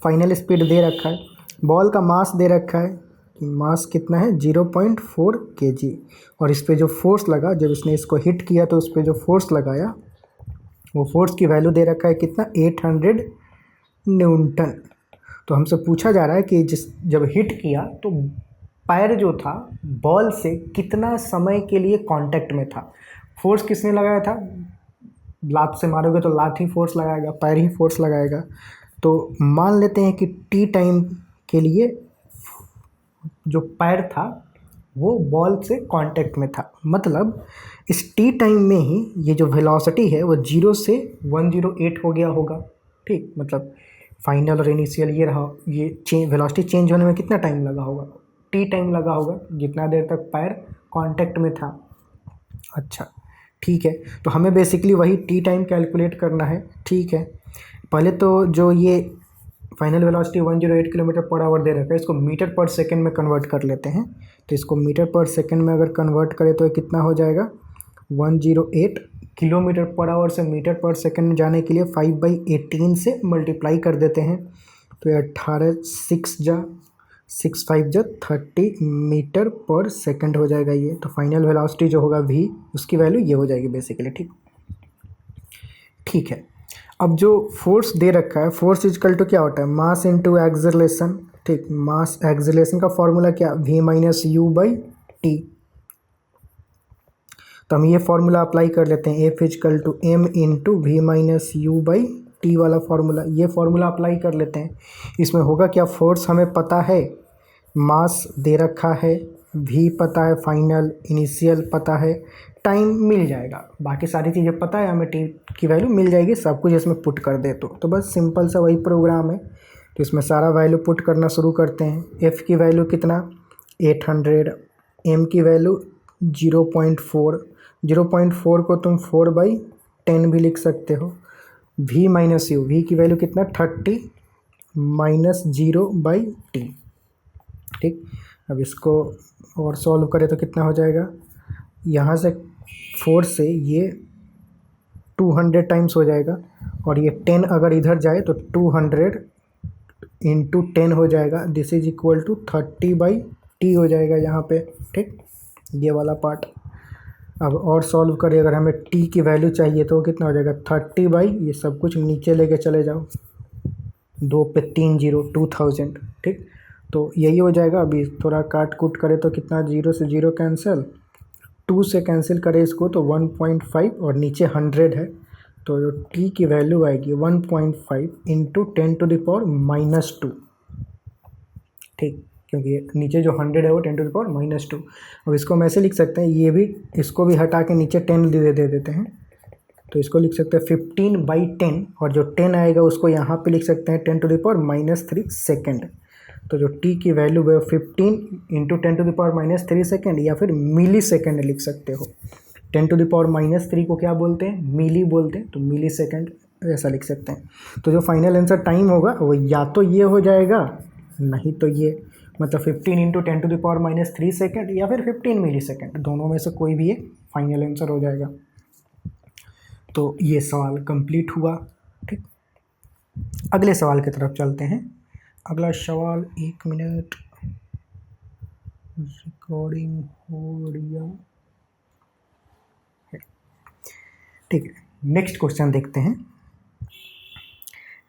फाइनल स्पीड दे रखा है, बॉल का मास दे रखा है कि मास कितना है 0.4 kg, और इस पर जो फोर्स लगा जब इसने इसको हिट किया तो उस पर जो फोर्स लगाया वो फोर्स की वैल्यू दे रखा है कितना, 800 न्यूटन। तो हमसे पूछा जा रहा है कि जब हिट किया तो पैर जो था बॉल से कितना समय के लिए कांटेक्ट में था। फोर्स किसने लगाया था, लात से मारोगे तो लात ही फोर्स लगाएगा, पैर ही फोर्स लगाएगा। तो मान लेते हैं कि टी टाइम के लिए जो पैर था वो बॉल से कांटेक्ट में था, मतलब इस टी टाइम में ही ये जो वेलोसिटी है वो 0 से 108 हो गया होगा। ठीक, मतलब फाइनल और इनिशियल ये रहा, ये वेलोसिटी चेंज होने में कितना टाइम लगा होगा, टी टाइम लगा होगा, जितना देर तक पैर कांटेक्ट में था। अच्छा ठीक है, तो हमें बेसिकली वही टी टाइम कैलकुलेट करना है। ठीक है, पहले तो जो ये final velocity 108 kilometre per hour दे रखा है इसको मीटर पर सेकंड में कन्वर्ट कर लेते हैं। तो इसको मीटर पर सेकंड में अगर कन्वर्ट करें तो ये कितना हो जाएगा, 108 किलोमीटर पर आवर से मीटर पर सेकंड में जाने के लिए 5/18 से मल्टीप्लाई कर देते हैं। तो ये 30 मीटर पर सेकंड हो जाएगा ये। तो फाइनल वेलोसिटी जो होगा v, उसकी वैल्यू ये हो जाएगी बेसिकली। ठीक है, अब जो फोर्स दे रखा है, फोर्स इजकल टू क्या होता है, मास इंटू एक्सेलरेशन। ठीक, मास एक्सेलरेशन का फॉर्मूला क्या, v minus U by T. तो हम ये फॉर्मूला अप्लाई कर लेते हैं, F equal to M into V minus U by T वाला फॉर्मूला, ये फॉर्मूला अप्लाई कर लेते हैं। इसमें होगा क्या, फोर्स हमें पता है, मास दे रखा है, v पता है, फाइनल इनिशियल पता है, टाइम मिल जाएगा, बाकी सारी चीज़ें पता है हमें, टी की वैल्यू मिल जाएगी, सब कुछ इसमें पुट कर दे तो बस सिंपल सा वही प्रोग्राम है। तो इसमें सारा वैल्यू पुट करना शुरू करते हैं। f की वैल्यू कितना 800, m की वैल्यू 0.4 को तुम 4/10 भी लिख सकते हो। v माइनस यू, v की वैल्यू कितना 30 माइनस 0/t। ठीक, अब इसको और सॉल्व करें तो कितना हो जाएगा, यहाँ से 4 से ये 200 टाइम्स हो जाएगा, और ये 10 अगर इधर जाए तो 200 इंटू 10 हो जाएगा, this is equal to 30/t हो जाएगा यहाँ पे। ठीक, ये वाला पार्ट। अब और सॉल्व करें, अगर हमें t की वैल्यू चाहिए तो कितना हो जाएगा, 30 ये सब कुछ नीचे लेके चले जाओ, 2 पे 3 0, 2000। ठीक, तो यही हो जाएगा। अभी थोड़ा काट कूट करें तो कितना, 0 से 0 कैंसिल, 2 से कैंसिल करें इसको तो 1.5, और नीचे 100 है, तो जो t की वैल्यू आएगी 1.5 इंटू 10⁻²। ठीक, क्योंकि नीचे जो 100 है वो 10⁻²। अब इसको हम ऐसे लिख सकते हैं, ये भी इसको भी हटा के नीचे 10 दे देते हैं, तो इसको लिख सकते हैं 15/10, और जो 10 आएगा उसको यहाँ पे लिख सकते हैं 10⁻³ सेकेंड। तो जो t की वैल्यू है 15 इंटू 10⁻³ सेकेंड, या फिर मिली सेकेंड लिख सकते हो। 10⁻³ को क्या बोलते हैं, मिली बोलते हैं, तो मिली सेकेंड ऐसा लिख सकते हैं। तो जो फाइनल आंसर टाइम होगा वो या तो ये हो जाएगा, नहीं तो ये, मतलब 15 इंटू 10⁻³ सेकेंड या फिर 15 मिली सेकेंड, दोनों में से कोई भी एक फाइनल आंसर हो जाएगा। तो ये सवाल कंप्लीट हुआ। ठीक, अगले सवाल की तरफ चलते हैं। अगला सवाल, 1 मिनट, रिकॉर्डिंग हो रही है। ठीक है, नेक्स्ट क्वेश्चन देखते हैं।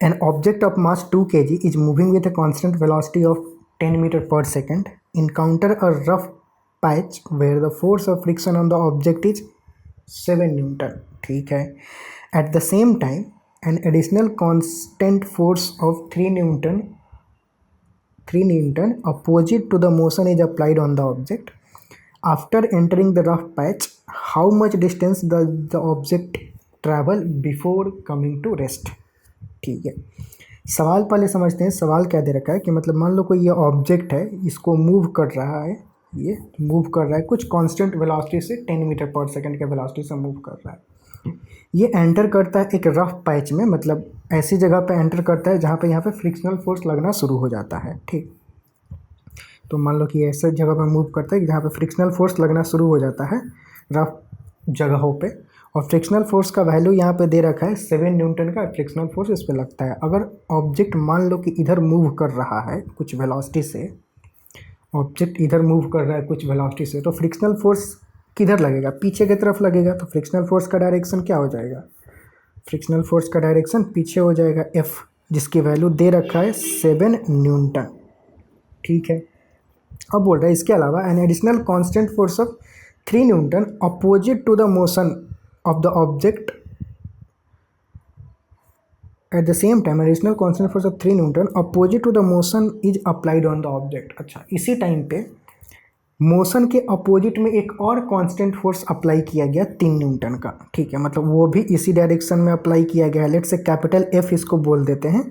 An object of mass 2 kg is moving with a constant velocity of 10 metre per second, encounter a rough patch where the force of friction on the object is 7 newton. ठीक है, at the same time an additional constant force of 3 newton opposite to the motion is applied on the object. After entering the rough patch, how much distance does the object travel before coming to rest? ठीक है, सवाल पहले समझते हैं। सवाल क्या दे रखा है कि मतलब मान लो कोई ये ऑब्जेक्ट है, इसको मूव कर रहा है ये मूव कर रहा है कुछ कांस्टेंट वेलोसिटी से 10 मीटर पर सेकंड के वेलोसिटी से मूव कर रहा है। ये एंटर करता है एक रफ पैच में, मतलब ऐसी जगह पे एंटर करता है जहाँ पे यहाँ पे फ्रिक्शनल फोर्स लगना शुरू हो जाता है। ठीक, तो मान लो कि ऐसे जगह पर मूव करता है कि जहाँ पे फ्रिक्शनल फोर्स लगना शुरू हो जाता है रफ जगहों पे, और फ्रिक्शनल फोर्स का वैल्यू यहाँ पे दे रखा है 7 न्यूटन का फ्रिक्शनल फोर्स इस पे लगता है। अगर ऑब्जेक्ट मान लो कि इधर मूव कर रहा है कुछ वेलोसिटी से, ऑब्जेक्ट इधर मूव कर रहा है कुछ वेलोसिटी से, तो फ्रिक्शनल फोर्स किधर लगेगा? पीछे की तरफ लगेगा। तो फ्रिक्शनल फोर्स का डायरेक्शन क्या हो जाएगा? फ्रिक्शनल फोर्स का डायरेक्शन पीछे हो जाएगा F, जिसकी वैल्यू दे रखा है 7 न्यूटन। ठीक है, अब बोल रहा है इसके अलावा an additional constant force of 3 newton opposite to the motion of the object at the same time additional constant force of 3 newton opposite to the motion is applied on the object. अच्छा, इसी टाइम पे मोशन के अपोजिट में एक और कांस्टेंट फोर्स अप्लाई किया गया 3 न्यूटन का। ठीक है, मतलब वो भी इसी डायरेक्शन में अप्लाई किया गया है। लेट्स से कैपिटल F इसको बोल देते हैं।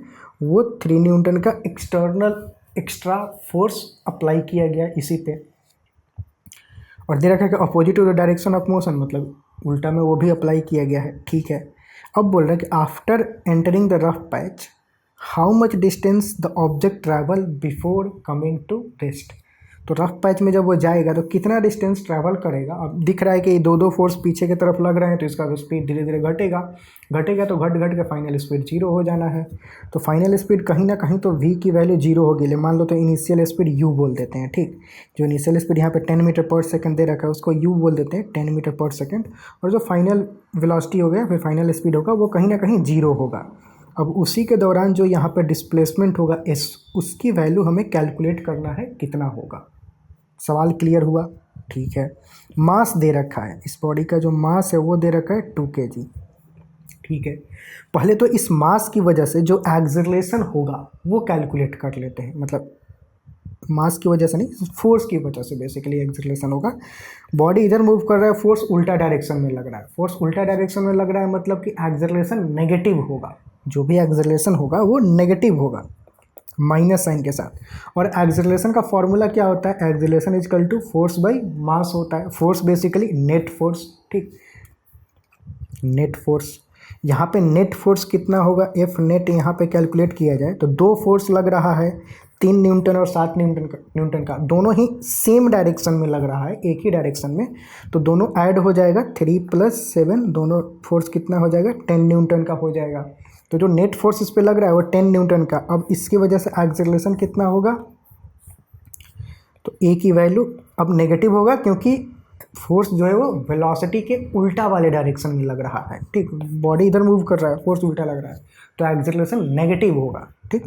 वो 3 न्यूटन का एक्स्ट्रा फोर्स अप्लाई किया गया इसी पे, और दे रखा है कि opposite to the direction of motion, मतलब उल्टा में वो भी अप्लाई किया गया है। ठीक है, अब बोल रहा है कि after entering the rough patch how much distance the object travel before coming to rest. तो रफ पैच में जब वो जाएगा तो कितना डिस्टेंस ट्रैवल करेगा? अब दिख रहा है कि दो फोर्स पीछे की तरफ लग रहे हैं, तो इसका तो स्पीड धीरे धीरे घटेगा तो घट के फाइनल स्पीड 0 हो जाना है। तो फाइनल स्पीड कहीं ना कहीं तो v की वैल्यू 0 होगी। ले मान लो तो इनिशियल स्पीड u बोल देते हैं। ठीक, जो इनिशियल स्पीड यहाँ पे 10 मीटर पर सेकंड दे रखा है उसको u बोल देते हैं, 10 मीटर पर सेकंड, और जो फाइनल वेलोसिटी हो गया फिर फाइनल स्पीड होगा वो कहीं ना कहीं 0 होगा। अब उसी के दौरान जो यहाँ पे डिस्प्लेसमेंट होगा s, उसकी वैल्यू हमें कैलकुलेट करना है कितना होगा। सवाल क्लियर हुआ? ठीक है, मास दे रखा है, इस बॉडी का जो मास है वो दे रखा है 2 kg। ठीक है, पहले तो इस मास की वजह से जो एक्सेलरेशन होगा वो कैलकुलेट कर लेते हैं। मतलब मास की वजह से नहीं, फोर्स की वजह से बेसिकली एक्सेलरेशन होगा। बॉडी इधर मूव कर रहा है, फोर्स उल्टा डायरेक्शन में लग रहा है। फोर्स उल्टा डायरेक्शन में लग रहा है मतलब कि एक्सेलरेशन नेगेटिव होगा। जो भी एक्सेलरेशन होगा वो नेगेटिव होगा माइनस साइन के साथ। और एक्सेलरेशन का फॉर्मूला क्या होता है? Acceleration is equal to force by mass होता है। Force basically net force. ठीक, नेट फोर्स, यहाँ पे नेट फोर्स कितना होगा? F नेट यहाँ पे कैलकुलेट किया जाए तो 2 फोर्स लग रहा है, 3 न्यूटन और 7 न्यूटन का दोनों ही सेम डायरेक्शन में लग रहा है, एक ही डायरेक्शन में। तो दोनों ऐड हो जाएगा, 3 + 7, दोनों फोर्स कितना हो जाएगा? 10 न्यूटन का हो जाएगा। तो जो नेट फोर्स इस पे लग रहा है वो 10 न्यूटन का। अब इसकी वजह से एक्सेलरेशन कितना होगा? तो A की वैल्यू अब नेगेटिव होगा क्योंकि फोर्स जो है वो वेलोसिटी के उल्टा वाले डायरेक्शन में लग रहा है। ठीक, बॉडी इधर मूव कर रहा है, फोर्स उल्टा लग रहा है, तो एक्सेलरेशन नेगेटिव होगा। ठीक,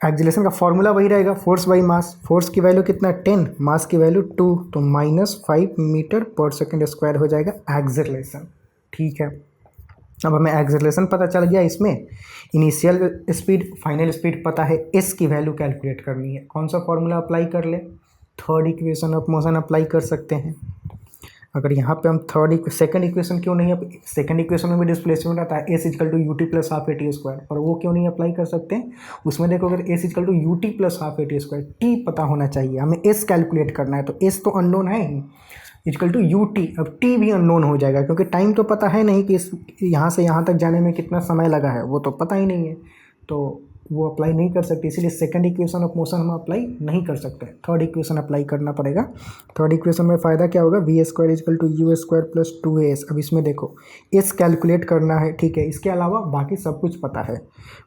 एक्सेलरेशन का फॉर्मूला वही रहेगा, फोर्स बाई मास। फोर्स की वैल्यू कितना? 10, मास की वैल्यू 2, तो -5 मीटर पर सेकंड स्क्वायर हो जाएगा एक्सेलरेशन। ठीक है, अब हमें एक्सेलरेशन पता चल गया। इसमें इनिशियल स्पीड, फाइनल स्पीड पता है, s की वैल्यू कैलकुलेट करनी है। कौन सा फॉर्मूला अप्लाई कर ले? Third equation of motion apply कर सकते हैं। अगर यहाँ पे हम सेकंड इक्वेशन क्यों नहीं, सेकंड इक्वेशन में भी डिस्प्लेसमेंट आता है s equal to ut + ½ at square, और वो क्यों नहीं अप्लाई कर सकते हैं? उसमें देखो अगर s equal to ut + ½ at square, t पता होना चाहिए, हमें s कैलकुलेट करना है, तो s तो अननोन है ही, इक्वल टू ut। अब t भी अननोन हो जाएगा क्योंकि टाइम तो पता है नहीं कि इस यहाँ से यहाँ तक जाने में कितना समय लगा है, वो तो पता ही नहीं है, तो वो अप्लाई नहीं कर सकते। इसीलिए सेकंड इक्वेशन ऑफ मोशन हम अप्लाई नहीं कर सकते, थर्ड इक्वेशन अप्लाई करना पड़ेगा। थर्ड इक्वेशन में फ़ायदा क्या होगा? v² = u² + 2as। अब इसमें देखो s कैलकुलेट करना है। ठीक है, इसके अलावा बाकी सब कुछ पता है,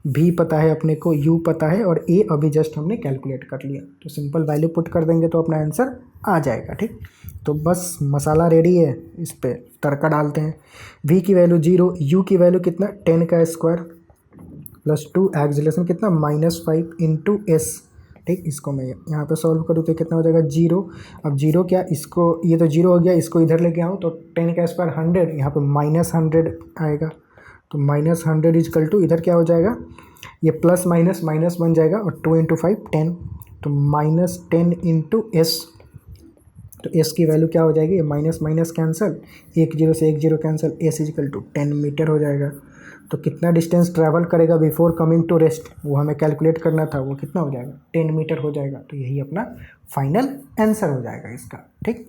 v पता है अपने को, u पता है, और a अभी जस्ट हमने कैलकुलेट कर लिया, तो सिंपल वैल्यू पुट कर देंगे तो अपना आंसर आ जाएगा। ठीक, तो बस मसाला रेडी है, इस पर तड़का डालते हैं। v की वैल्यू 0, u की वैल्यू कितना? 10 का स्क्वायर + 2, एक्सेलरेशन कितना? -5 × s। ठीक, इसको मैं यहाँ पे सॉल्व करूँ तो कितना हो जाएगा? 0। अब 0 क्या, इसको ये तो 0 हो गया, इसको इधर लेके आऊँ तो 10 का स्क्वायर 100, यहाँ पे -100 आएगा, तो -100 इक्वल टू इधर क्या हो जाएगा? ये प्लस माइनस माइनस बन जाएगा, और 2 × 5 10, तो -10 × s। तो s की वैल्यू क्या हो जाएगी? ये माइनस माइनस कैंसिल, 1 0 से 1 0 cancel, s equal to 10 metre हो जाएगा। तो कितना डिस्टेंस ट्रैवल करेगा बिफोर कमिंग टू रेस्ट, वो हमें कैलकुलेट करना था, वो कितना हो जाएगा? 10 मीटर हो जाएगा। तो यही अपना फाइनल आंसर हो जाएगा इसका। ठीक,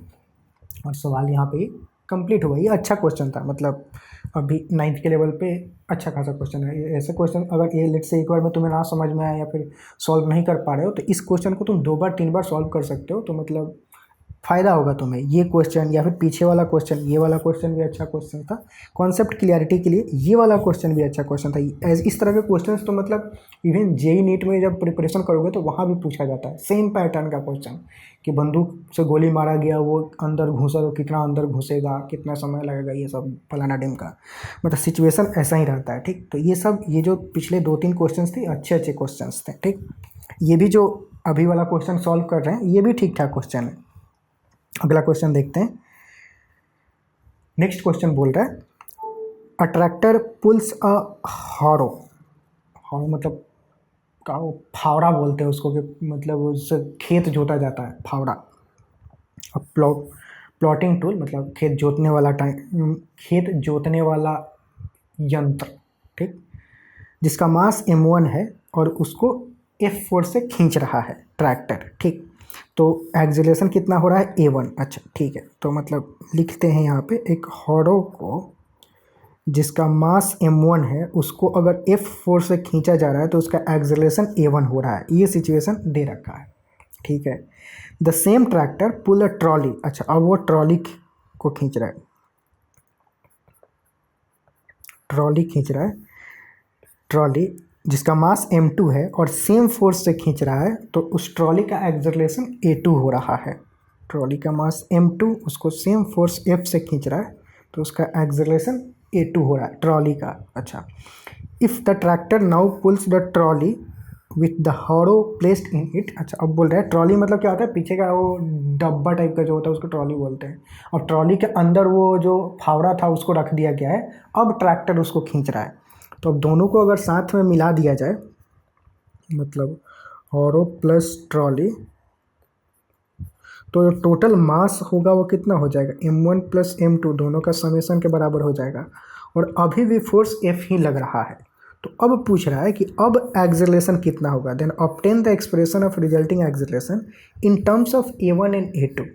और सवाल यहाँ पे कंप्लीट हुआ। ये अच्छा क्वेश्चन था, मतलब अभी 9th के लेवल पे अच्छा खासा क्वेश्चन है। ऐसे क्वेश्चन अगर ये लेट से एक बार में तुम्हें ना समझ में आए या फिर सॉल्व नहीं कर पा रहे हो तो इस क्वेश्चन को तुम 2 बार 3 बार सॉल्व कर सकते हो, तो मतलब फ़ायदा होगा तुम्हें। ये क्वेश्चन या फिर पीछे वाला क्वेश्चन, ये वाला क्वेश्चन भी अच्छा क्वेश्चन था कॉन्सेप्ट क्लियरिटी के लिए। ये वाला क्वेश्चन भी अच्छा क्वेश्चन था। इस तरह के क्वेश्चन तो मतलब इवन जेई नीट में जब प्रिपरेशन करोगे तो वहाँ भी पूछा जाता है सेम पैटर्न का क्वेश्चन, कि बंदूक से गोली मारा गया, वो अंदर घुसा तो कितना अंदर घुसेगा, कितना समय लगेगा, ये सब फलाना डिम का, मतलब सिचुएशन ऐसा ही रहता है। ठीक, तो ये सब, ये जो पिछले 2-3 क्वेश्चन थे अच्छे अच्छे क्वेश्चन थे। ठीक, ये भी जो अभी वाला क्वेश्चन सॉल्व कर रहे हैं ये भी ठीक ठाक क्वेश्चन है। अगला क्वेश्चन देखते हैं। नेक्स्ट क्वेश्चन बोल रहा है अ ट्रैक्टर पुल्स अ हॉरो। हॉरो मतलब का वो फावड़ा बोलते हैं उसको, कि मतलब उससे खेत जोता जाता है, फावड़ा। अब प्लॉटिंग टूल मतलब खेत जोतने वाला खेत जोतने वाला यंत्र। ठीक, जिसका मास m1 है और उसको F4 से खींच रहा है ट्रैक्टर। ठीक, तो एक्सेलरेशन कितना हो रहा है a1। अच्छा ठीक है, तो मतलब लिखते हैं यहाँ पे एक हॉरो को जिसका मास m1 है उसको अगर F4 से खींचा जा रहा है तो उसका एक्सेलरेशन a1 हो रहा है। ये सिचुएशन दे रखा है। ठीक है, the same tractor pull a trolley. अच्छा, अब वो ट्रॉली को खींच रहा है, ट्रॉली खींच रहा है, ट्रॉली जिसका मास m2 है और सेम फोर्स से खींच रहा है, तो उस ट्रॉली का एक्सेलरेशन a2 हो रहा है। ट्रॉली का मास m2, उसको सेम फोर्स F से खींच रहा है, तो उसका एक्सेलरेशन a2 हो रहा है ट्रॉली का। अच्छा, if the tractor now pulls the trolley with the harrow placed in it. अच्छा, अब बोल रहा है ट्रॉली मतलब क्या होता है, पीछे का वो डब्बा टाइप का जो होता है उसको ट्रॉली बोलते हैं, और ट्रॉली के अंदर वो जो फावड़ा था उसको रख दिया गया है, अब ट्रैक्टर उसको खींच रहा है। तो अब दोनों को अगर साथ में मिला दिया जाए, मतलब हॉरो प्लस ट्रॉली, तो जो टोटल मास होगा वो कितना हो जाएगा, m1 प्लस m2 दोनों का समेसन के बराबर हो जाएगा, और अभी भी फोर्स F ही लग रहा है। तो अब पूछ रहा है कि अब एक्सेलरेशन कितना होगा। Then obtain the expression of resulting acceleration in terms of a1 and a2।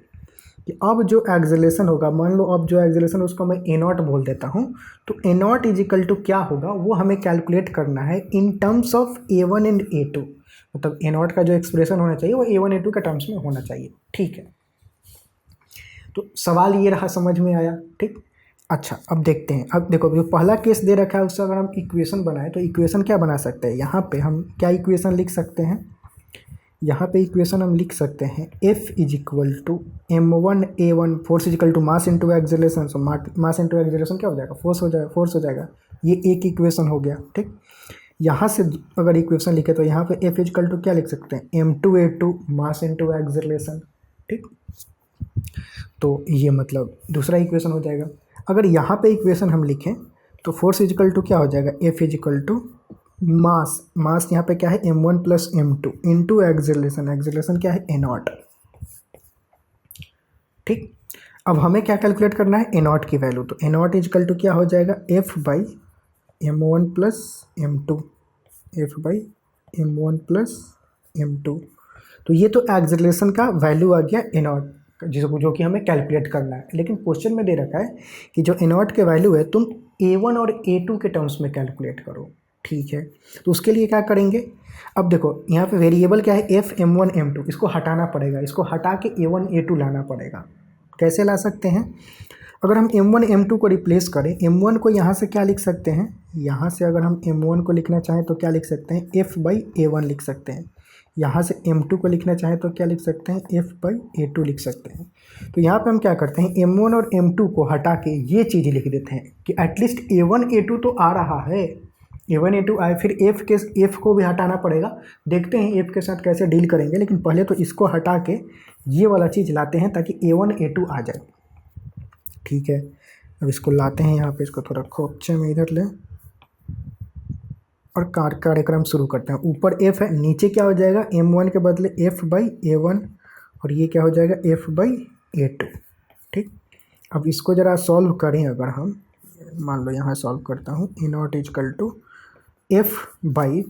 कि अब जो एक्सेलरेशन होगा, मान लो अब जो एक्सेलरेशन उसको मैं a0 बोल देता हूँ, तो a0 इज इक्वल टू क्या होगा वो हमें कैलकुलेट करना है इन terms of a1 and a2। मतलब a0 का जो एक्सप्रेशन होना चाहिए वो a1 a2 के टर्म्स में होना चाहिए। ठीक है, तो सवाल ये रहा, समझ में आया। ठीक, अच्छा अब देखते हैं। अब देखो, जो पहला केस दे रखा है उससे अगर हम इक्वेशन बनाए तो इक्वेशन क्या बना सकते हैं, यहाँ पे हम क्या इक्वेशन लिख सकते हैं, यहाँ पे इक्वेशन हम लिख सकते हैं F is equal to m1 a1, force is equal to mass into acceleration. So mass into acceleration क्या हो जाएगा, फोर्स हो जाएगा, फोर्स हो जाएगा। ये एक इक्वेशन हो गया। ठीक, यहाँ से अगर इक्वेशन लिखे तो यहाँ पे F इज इक्वल टू क्या लिख सकते हैं, m2 a2 मास इंटू एक्सेलरेशन। ठीक, तो ये मतलब दूसरा इक्वेशन हो जाएगा। अगर यहाँ पे इक्वेशन हम लिखें तो फोर्स इज इक्वल टू क्या हो जाएगा, F is equal to mass, mass यहाँ पे क्या है m1 plus m2 into acceleration, acceleration क्या है a0। ठीक, अब हमें क्या कैलकुलेट करना है, a0 की वैल्यू। तो a0 इजकल टू क्या हो जाएगा, F by m1 plus m2, F by m1 plus m2। तो ये तो एक्सेलरेशन का वैल्यू आ गया a0, जिसको जो कि हमें कैलकुलेट करना है। लेकिन क्वेश्चन में दे रखा है कि जो a0 के वैल्यू है तुम a1 और a2 के टर्म्स में कैलकुलेट करो। ठीक है, तो उसके लिए क्या करेंगे, अब देखो यहाँ पे वेरिएबल क्या है, F m1 m2, इसको हटाना पड़ेगा, इसको हटा के a1 a2 लाना पड़ेगा। कैसे ला सकते हैं, अगर हम m1 m2 को रिप्लेस करें, m1 को यहाँ से क्या लिख सकते हैं, यहाँ से अगर हम m1 को लिखना चाहें तो क्या लिख सकते हैं, F बाई a1 लिख सकते हैं। यहाँ से m2 को लिखना चाहें तो क्या लिख सकते हैं, F बाई a2 लिख सकते हैं। तो यहाँ पे हम क्या करते हैं, m1 और m2 को हटा के ये चीज़ लिख देते हैं कि एटलीस्ट a1 a2 तो आ रहा है, a1 a2 आए, फिर F को भी हटाना पड़ेगा। देखते हैं F के साथ कैसे डील करेंगे, लेकिन पहले तो इसको हटा के ये वाला चीज़ लाते हैं ताकि a1 a2 आ जाए। ठीक है, अब इसको लाते हैं यहाँ पे, इसको थोड़ा खोपचे में इधर ले और कार्यक्रम शुरू करते हैं। ऊपर F है, नीचे क्या हो जाएगा, m1 के बदले F बाई a1, और ये क्या हो जाएगा, F बाई a2। ठीक, अब इसको ज़रा सॉल्व करें, अगर हम मान लो यहाँ सॉल्व करता हूँ, a0 is equal to F by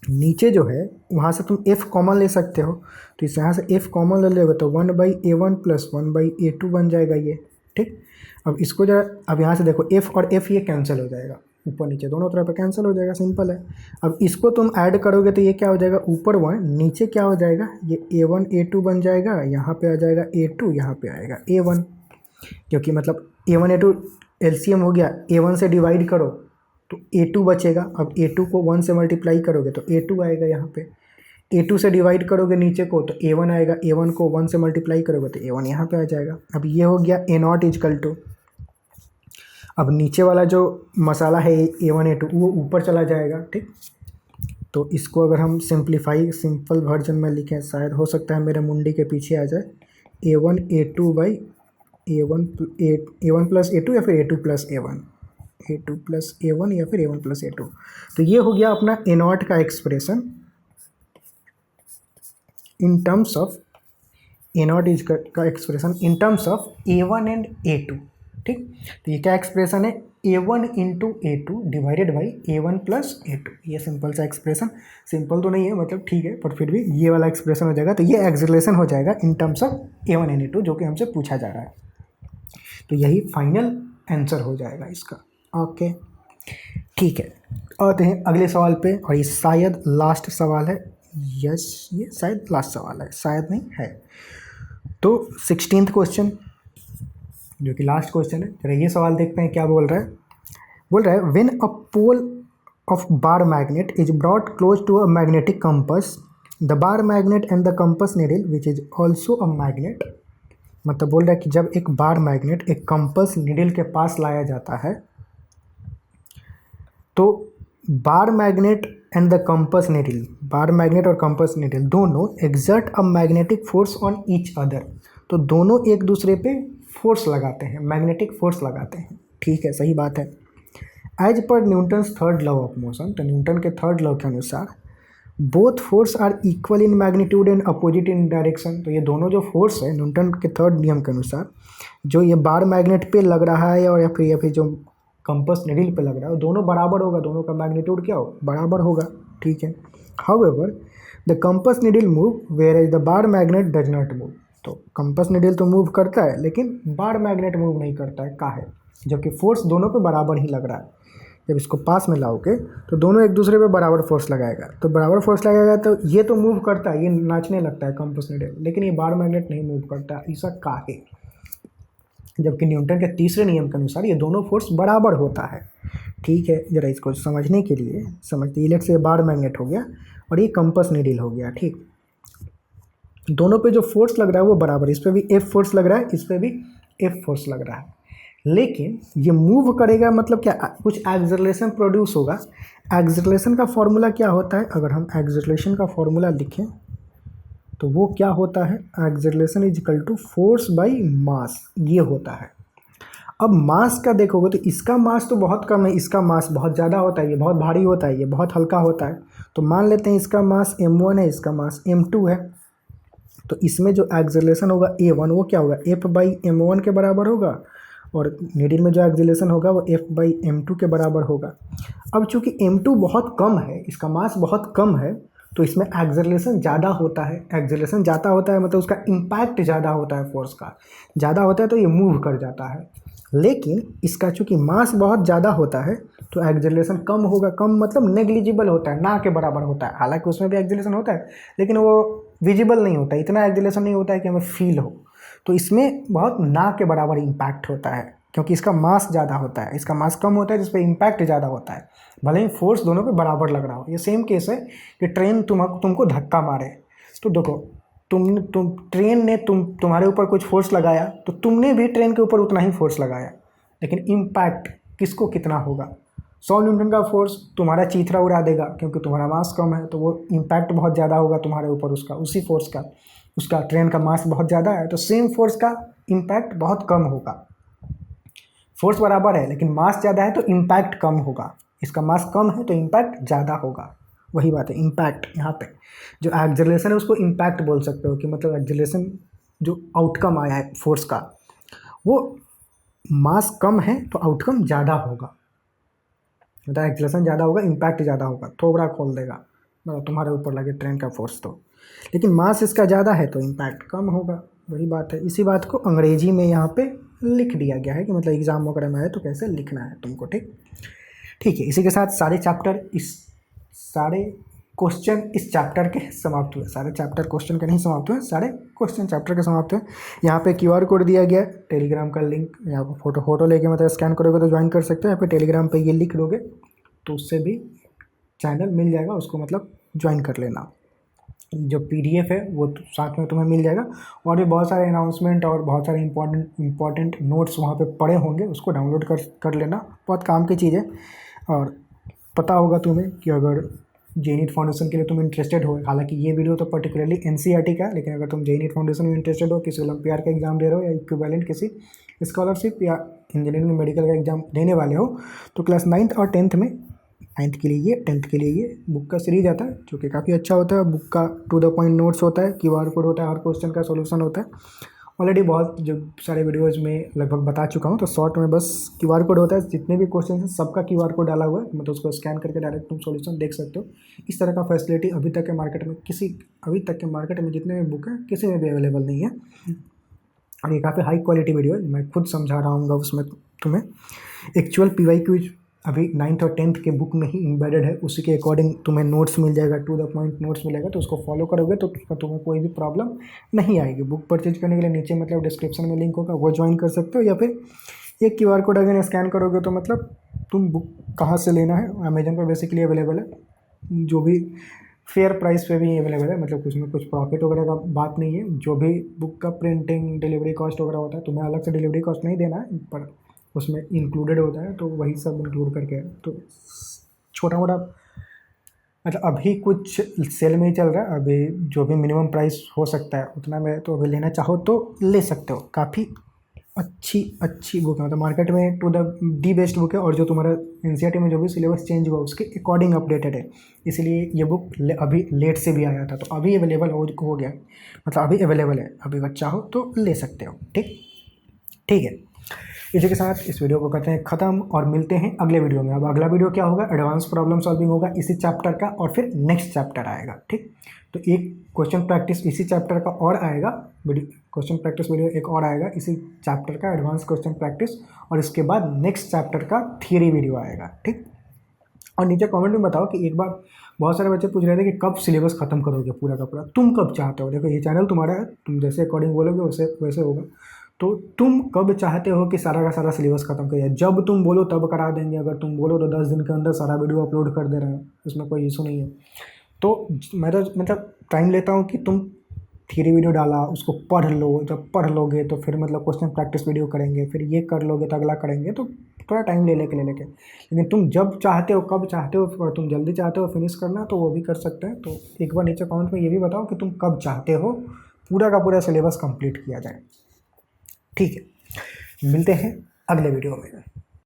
नीचे जो है वहाँ से तुम f कॉमन ले सकते हो, तो इस यहाँ से f कॉमन ले लोगे तो 1/a1 प्लस 1/a2 बन जाएगा ये। ठीक, अब इसको जरा, अब यहाँ से देखो f और f ये कैंसिल हो जाएगा, ऊपर नीचे दोनों तरफ कैंसिल हो जाएगा, सिंपल है। अब इसको तुम ऐड करोगे तो ये क्या हो जाएगा, ऊपर 1 नीचे क्या हो जाएगा, ये a1 a2 बन जाएगा, यहाँ पे आ जाएगा a2, यहाँ पे आएगा a1, क्योंकि मतलब a1 a2 एलसीएम हो गया, a1 से डिवाइड करो तो a2 बचेगा। अब a2 को 1 से मल्टीप्लाई करोगे तो a2 आएगा, यहाँ पे a2 से डिवाइड करोगे नीचे को तो a1 आएगा, a1 को 1 से मल्टीप्लाई करोगे तो a1 यहाँ पे आ जाएगा। अब ये हो गया a0 इजकल टू, अब नीचे वाला जो मसाला है a1 a2 वो ऊपर चला जाएगा। ठीक, तो इसको अगर हम सिंप्लीफाई सिंपल वर्जन में लिखें, शायद हो सकता है मेरे मुंडी के पीछे आ जाए, a1 a2 by a1 plus a2 या फिर a2 plus a1 plus a1 या फिर a1 प्लस a2। तो ये हो गया अपना a0 का expression in terms of a0 is का expression in terms of a1 and a2। ठीक, तो ये क्या एक्सप्रेशन है, a1 into a2 divided by a1 plus a2। ये सिंपल सा एक्सप्रेशन, सिंपल तो नहीं है मतलब ठीक है, पर फिर भी ये वाला एक्सप्रेशन हो जाएगा। तो ये एक्सलेशन हो जाएगा इन terms of a1 and a2, जो कि हमसे पूछा जा रहा है। तो यही फाइनल आंसर हो जाएगा इसका। ओके, ठीक है, आते हैं अगले सवाल पे, और ये शायद लास्ट सवाल है। यस, ये शायद लास्ट सवाल है, शायद नहीं है। तो 16th क्वेश्चन, जो कि लास्ट क्वेश्चन है, चलिए ये सवाल देखते हैं क्या बोल रहा है। बोल रहा है when a pole of bar magnet is brought close to a magnetic compass, the bar magnet and the compass needle which is also a magnet. मतलब बोल रहा है कि जब एक बार मैग्नेट एक कंपस नीडल के पास लाया जाता है, तो bar magnet and the compass needle, bar magnet और कंपस नीडल दोनों exert a magnetic force on each other. तो दोनों एक दूसरे पे फोर्स लगाते हैं, मैग्नेटिक फोर्स लगाते हैं। ठीक है, सही बात है। As per Newton's third law of motion, तो न्यूटन के थर्ड लॉ के अनुसार both force are equal in magnitude and opposite in direction. तो ये दोनों जो फोर्स है न्यूटन के थर्ड नियम के अनुसार, जो ये बार मैग्नेट पे लग रहा है और या फिर जो कंपस नीडल पे लग रहा है, दोनों बराबर होगा, दोनों का मैग्नीट्यूड क्या हो, बराबर होगा। ठीक है, however the compass needle move whereas the bar magnet does not move. तो कंपस नीडल तो मूव करता है लेकिन बार मैग्नेट मूव नहीं करता है, काहे, जबकि फोर्स दोनों पे बराबर ही लग रहा है। जब इसको पास में लाओगे तो दोनों एक दूसरे पे बराबर फोर्स लगाएगा, तो बराबर फोर्स लगाएगा तो ये तो मूव करता है, ये नाचने लगता है कंपस नीडल, लेकिन ये बार मैग्नेट नहीं मूव करता। ऐसा काहे, जबकि न्यूटन के तीसरे नियम के अनुसार ये दोनों फोर्स बराबर होता है। ठीक है, जरा इसको समझने के लिए समझते, लेट से बार मैग्नेट हो गया और ये कंपस नीडल हो गया। ठीक, दोनों पे जो फोर्स लग रहा है वो बराबर, इस पर भी एफ फोर्स लग रहा है, इस पर भी एफ फोर्स लग रहा है, लेकिन ये मूव करेगा मतलब क्या, कुछ एक्सेलरेशन प्रोड्यूस होगा। एक्सेलरेशन का फॉर्मूला क्या होता है, अगर हम एक्सेलरेशन का फॉर्मूला लिखें तो वो क्या होता है, acceleration is equal to force by mass, ये होता है। अब मास का देखोगे तो इसका मास तो बहुत कम है, इसका मास बहुत ज़्यादा होता है, ये बहुत भारी होता है, ये बहुत हल्का होता है। तो मान लेते हैं इसका मास m1 है, इसका मास m2 है, तो इसमें जो एक्सेलरेशन होगा a1 वो क्या होगा, f बाई m1 के बराबर होगा, और नीडल में जो एक्सेलरेशन होगा वो f बाई m2 के बराबर होगा। अब चूंकि m2 बहुत कम है, इसका मास बहुत कम है, तो इसमें एक्सेलरेशन ज़्यादा होता है। एक्सेलरेशन ज़्यादा होता है मतलब उसका इम्पैक्ट ज़्यादा होता है, फोर्स का ज़्यादा होता है, तो ये मूव कर जाता है। लेकिन इसका चूंकि मास बहुत ज़्यादा होता है तो एक्सेलरेशन कम होगा, कम मतलब नेग्लिजिबल होता है, ना के बराबर होता है। हालांकि उसमें भी एक्सेलरेशन होता है लेकिन वो विजिबल नहीं होता, इतना एक्सेलरेशन नहीं होता है कि हमें फील हो। तो इसमें बहुत ना के बराबर इम्पैक्ट होता है, क्योंकि इसका मास ज़्यादा होता है, इसका मास कम होता है जिस पर इम्पैक्ट ज़्यादा होता है, भले ही फोर्स दोनों पे बराबर लग रहा हो। ये सेम केस है कि ट्रेन तुमको धक्का मारे, तो देखो तुम ट्रेन ने तुम्हारे ऊपर कुछ फोर्स लगाया, तो तुमने भी ट्रेन के ऊपर उतना ही फोर्स लगाया, लेकिन इम्पैक्ट किसको कितना होगा। 100 न्यूटन का फोर्स तुम्हारा चीथड़ा उड़ा देगा, क्योंकि तुम्हारा मास कम है, तो वो इम्पैक्ट बहुत ज़्यादा होगा तुम्हारे ऊपर उसका, उसी फोर्स का। उसका ट्रेन का मास बहुत ज़्यादा है तो सेम फोर्स का इम्पैक्ट बहुत कम होगा। फोर्स बराबर है लेकिन मास ज़्यादा है तो इम्पैक्ट कम होगा, इसका मास कम है तो इम्पैक्ट ज़्यादा होगा। वही बात है, इम्पैक्ट यहाँ पे जो एक्सेलरेशन है उसको इम्पैक्ट बोल सकते हो, कि मतलब एक्सेलरेशन जो आउटकम आया है फोर्स का, वो मास कम है तो आउटकम ज़्यादा होगा, मतलब एक्सेलरेशन ज़्यादा होगा, इम्पैक्ट ज़्यादा होगा। थोड़ा खोल देगा, मतलब तुम्हारे ऊपर लगे ट्रेन का फोर्स तो। लेकिन मास इसका ज़्यादा है तो इम्पैक्ट कम होगा, वही बात है। इसी बात को अंग्रेजी में यहाँ पे लिख दिया गया है कि मतलब एग्ज़ाम वगैरह में आए तो कैसे लिखना है तुमको, ठीक है। इसी के साथ सारे क्वेश्चन इस चैप्टर के समाप्त हुए। सारे चैप्टर क्वेश्चन के नहीं समाप्त हुए, सारे क्वेश्चन चैप्टर के समाप्त हुए। यहाँ पे QR कोड दिया गया है, टेलीग्राम का लिंक, यहाँ पर फोटो लेके मतलब स्कैन करोगे तो ज्वाइन कर सकते हो। यहाँ पे टेलीग्राम पे ये लिख दोगे तो उससे भी चैनल मिल जाएगा, उसको मतलब ज्वाइन कर लेना। जो PDF है वो साथ में तुम्हें मिल जाएगा, और भी बहुत सारे अनाउंसमेंट और बहुत सारे इंपॉर्टेंट नोट्स वहाँ पे पड़े होंगे, उसको डाउनलोड कर लेना। बहुत काम की चीज़ है। और पता होगा तुम्हें कि अगर JEE नीट फाउंडेशन के लिए तुम इंटरेस्टेड हो, हालांकि ये वीडियो तो पर्टिकुलरली NCERT का है, लेकिन अगर तुम JEE नीट फाउंडेशन में इंटरेस्टेड हो, किसी ओलंपियाड का एग्जाम दे रहे हो या इक्विवेलेंट किसी स्कॉलरशिप या इंजीनियरिंग मेडिकल का एग्जाम देने वाले हो, तो क्लास 9th और 10th में, 9th के लिए ये, 10th के लिए ये बुक का सीरीज आता है जो कि काफ़ी अच्छा होता है। बुक का टू द पॉइंट नोट्स होता है, QR कोड होता है, हर क्वेश्चन का सोल्यूशन होता है। ऑलरेडी बहुत जो सारे वीडियोज़ में लगभग बता चुका हूँ, तो शॉर्ट में बस QR कोड होता है। जितने भी क्वेश्चन हैं सबका QR कोड डाला हुआ है, मतलब उसको स्कैन करके डायरेक्ट तुम सॉल्यूशन देख सकते हो। इस तरह का फैसिलिटी अभी तक के मार्केट में जितने भी बुक हैं किसी में भी अवेलेबल नहीं है। और ये काफ़ी हाई क्वालिटी वीडियो है, मैं खुद समझा रहा हूँ उसमें तुम्हें। एक्चुअल PYQ अभी 9th और 10th के बुक में ही एम्बेडेड है, उसी के अकॉर्डिंग तुम्हें नोट्स मिल जाएगा, टू द पॉइंट नोट्स मिलेगा। तो उसको फॉलो करोगे तो तुम्हें कोई भी प्रॉब्लम नहीं आएगी। बुक परचेज करने के लिए नीचे मतलब डिस्क्रिप्शन में लिंक होगा, वो ज्वाइन कर सकते हो। या फिर एक QR कोड अगर स्कैन करोगे तो मतलब तुम बुक कहाँ से लेना है, अमेजन पर बेसिकली अवेलेबल है, जो भी फेयर प्राइस पे भी अवेलेबल है, मतलब कुछ में कुछ प्रॉफिट वगैरह का बात नहीं है। जो भी बुक का प्रिंटिंग, डिलीवरी कॉस्ट वगैरह होता है, तुम्हें अलग से डिलीवरी कॉस्ट नहीं देना है, पर उसमें इंक्लूडेड होता है, तो वही सब इंक्लूड करके है। तो छोटा मोटा मतलब अभी कुछ सेल में ही चल रहा है, अभी जो भी मिनिमम प्राइस हो सकता है उतना में तो अभी लेना चाहो तो ले सकते हो। काफ़ी अच्छी बुक है, मतलब मार्केट में टू दी बेस्ट बुक है। और जो तुम्हारा NCERT में जो भी सिलेबस चेंज हुआ उसके अकॉर्डिंग अपडेटेड है, इसलिए ये बुक अभी लेट से भी आया था, तो अभी अवेलेबल हो गया, मतलब अभी अवेलेबल है। अभी अगर चाहो तो ले सकते हो, ठीक है। इसी के साथ इस वीडियो को करते हैं ख़त्म और मिलते हैं अगले वीडियो में। अब अगला वीडियो क्या होगा, एडवांस प्रॉब्लम सॉल्विंग होगा इसी चैप्टर का, और फिर नेक्स्ट चैप्टर आएगा, ठीक। तो एक क्वेश्चन प्रैक्टिस इसी चैप्टर का और आएगा, क्वेश्चन प्रैक्टिस वीडियो एक और आएगा इसी चैप्टर का, एडवांस क्वेश्चन प्रैक्टिस, और इसके बाद नेक्स्ट चैप्टर का थियरी वीडियो आएगा, ठीक। और नीचे कमेंट में बताओ कि एक बार बहुत सारे बच्चे पूछ रहे थे कि कब सिलेबस ख़त्म करोगे पूरा का पूरा, तुम कब चाहते हो। देखो ये चैनल तुम्हारा है, तुम जैसे अकॉर्डिंग बोलोगे वैसे होगा। तो तुम कब चाहते हो कि सारा का सारा सिलेबस ख़त्म कर जाए, जब तुम बोलो तब करा देंगे। अगर तुम बोलो तो 10 दिन के अंदर सारा वीडियो अपलोड कर दे रहे हैं, इसमें कोई इशू नहीं है। तो मैं तो मतलब टाइम लेता हूँ कि तुम थियरी वीडियो डाला, उसको पढ़ लो, जब पढ़ लोगे तो फिर मतलब क्वेश्चन प्रैक्टिस वीडियो करेंगे, फिर ये कर लोगे तो अगला करेंगे, तो थोड़ा टाइम ले लेके लेकिन तुम जब चाहते हो, कब चाहते हो, और तुम जल्दी चाहते हो फिनिश करना तो वो भी कर सकते हैं। तो एक बार नीचे कमेंट में ये भी बताओ कि तुम कब चाहते हो पूरा का पूरा सिलेबस कंप्लीट किया जाए, ठीक है। मिलते हैं अगले वीडियो में।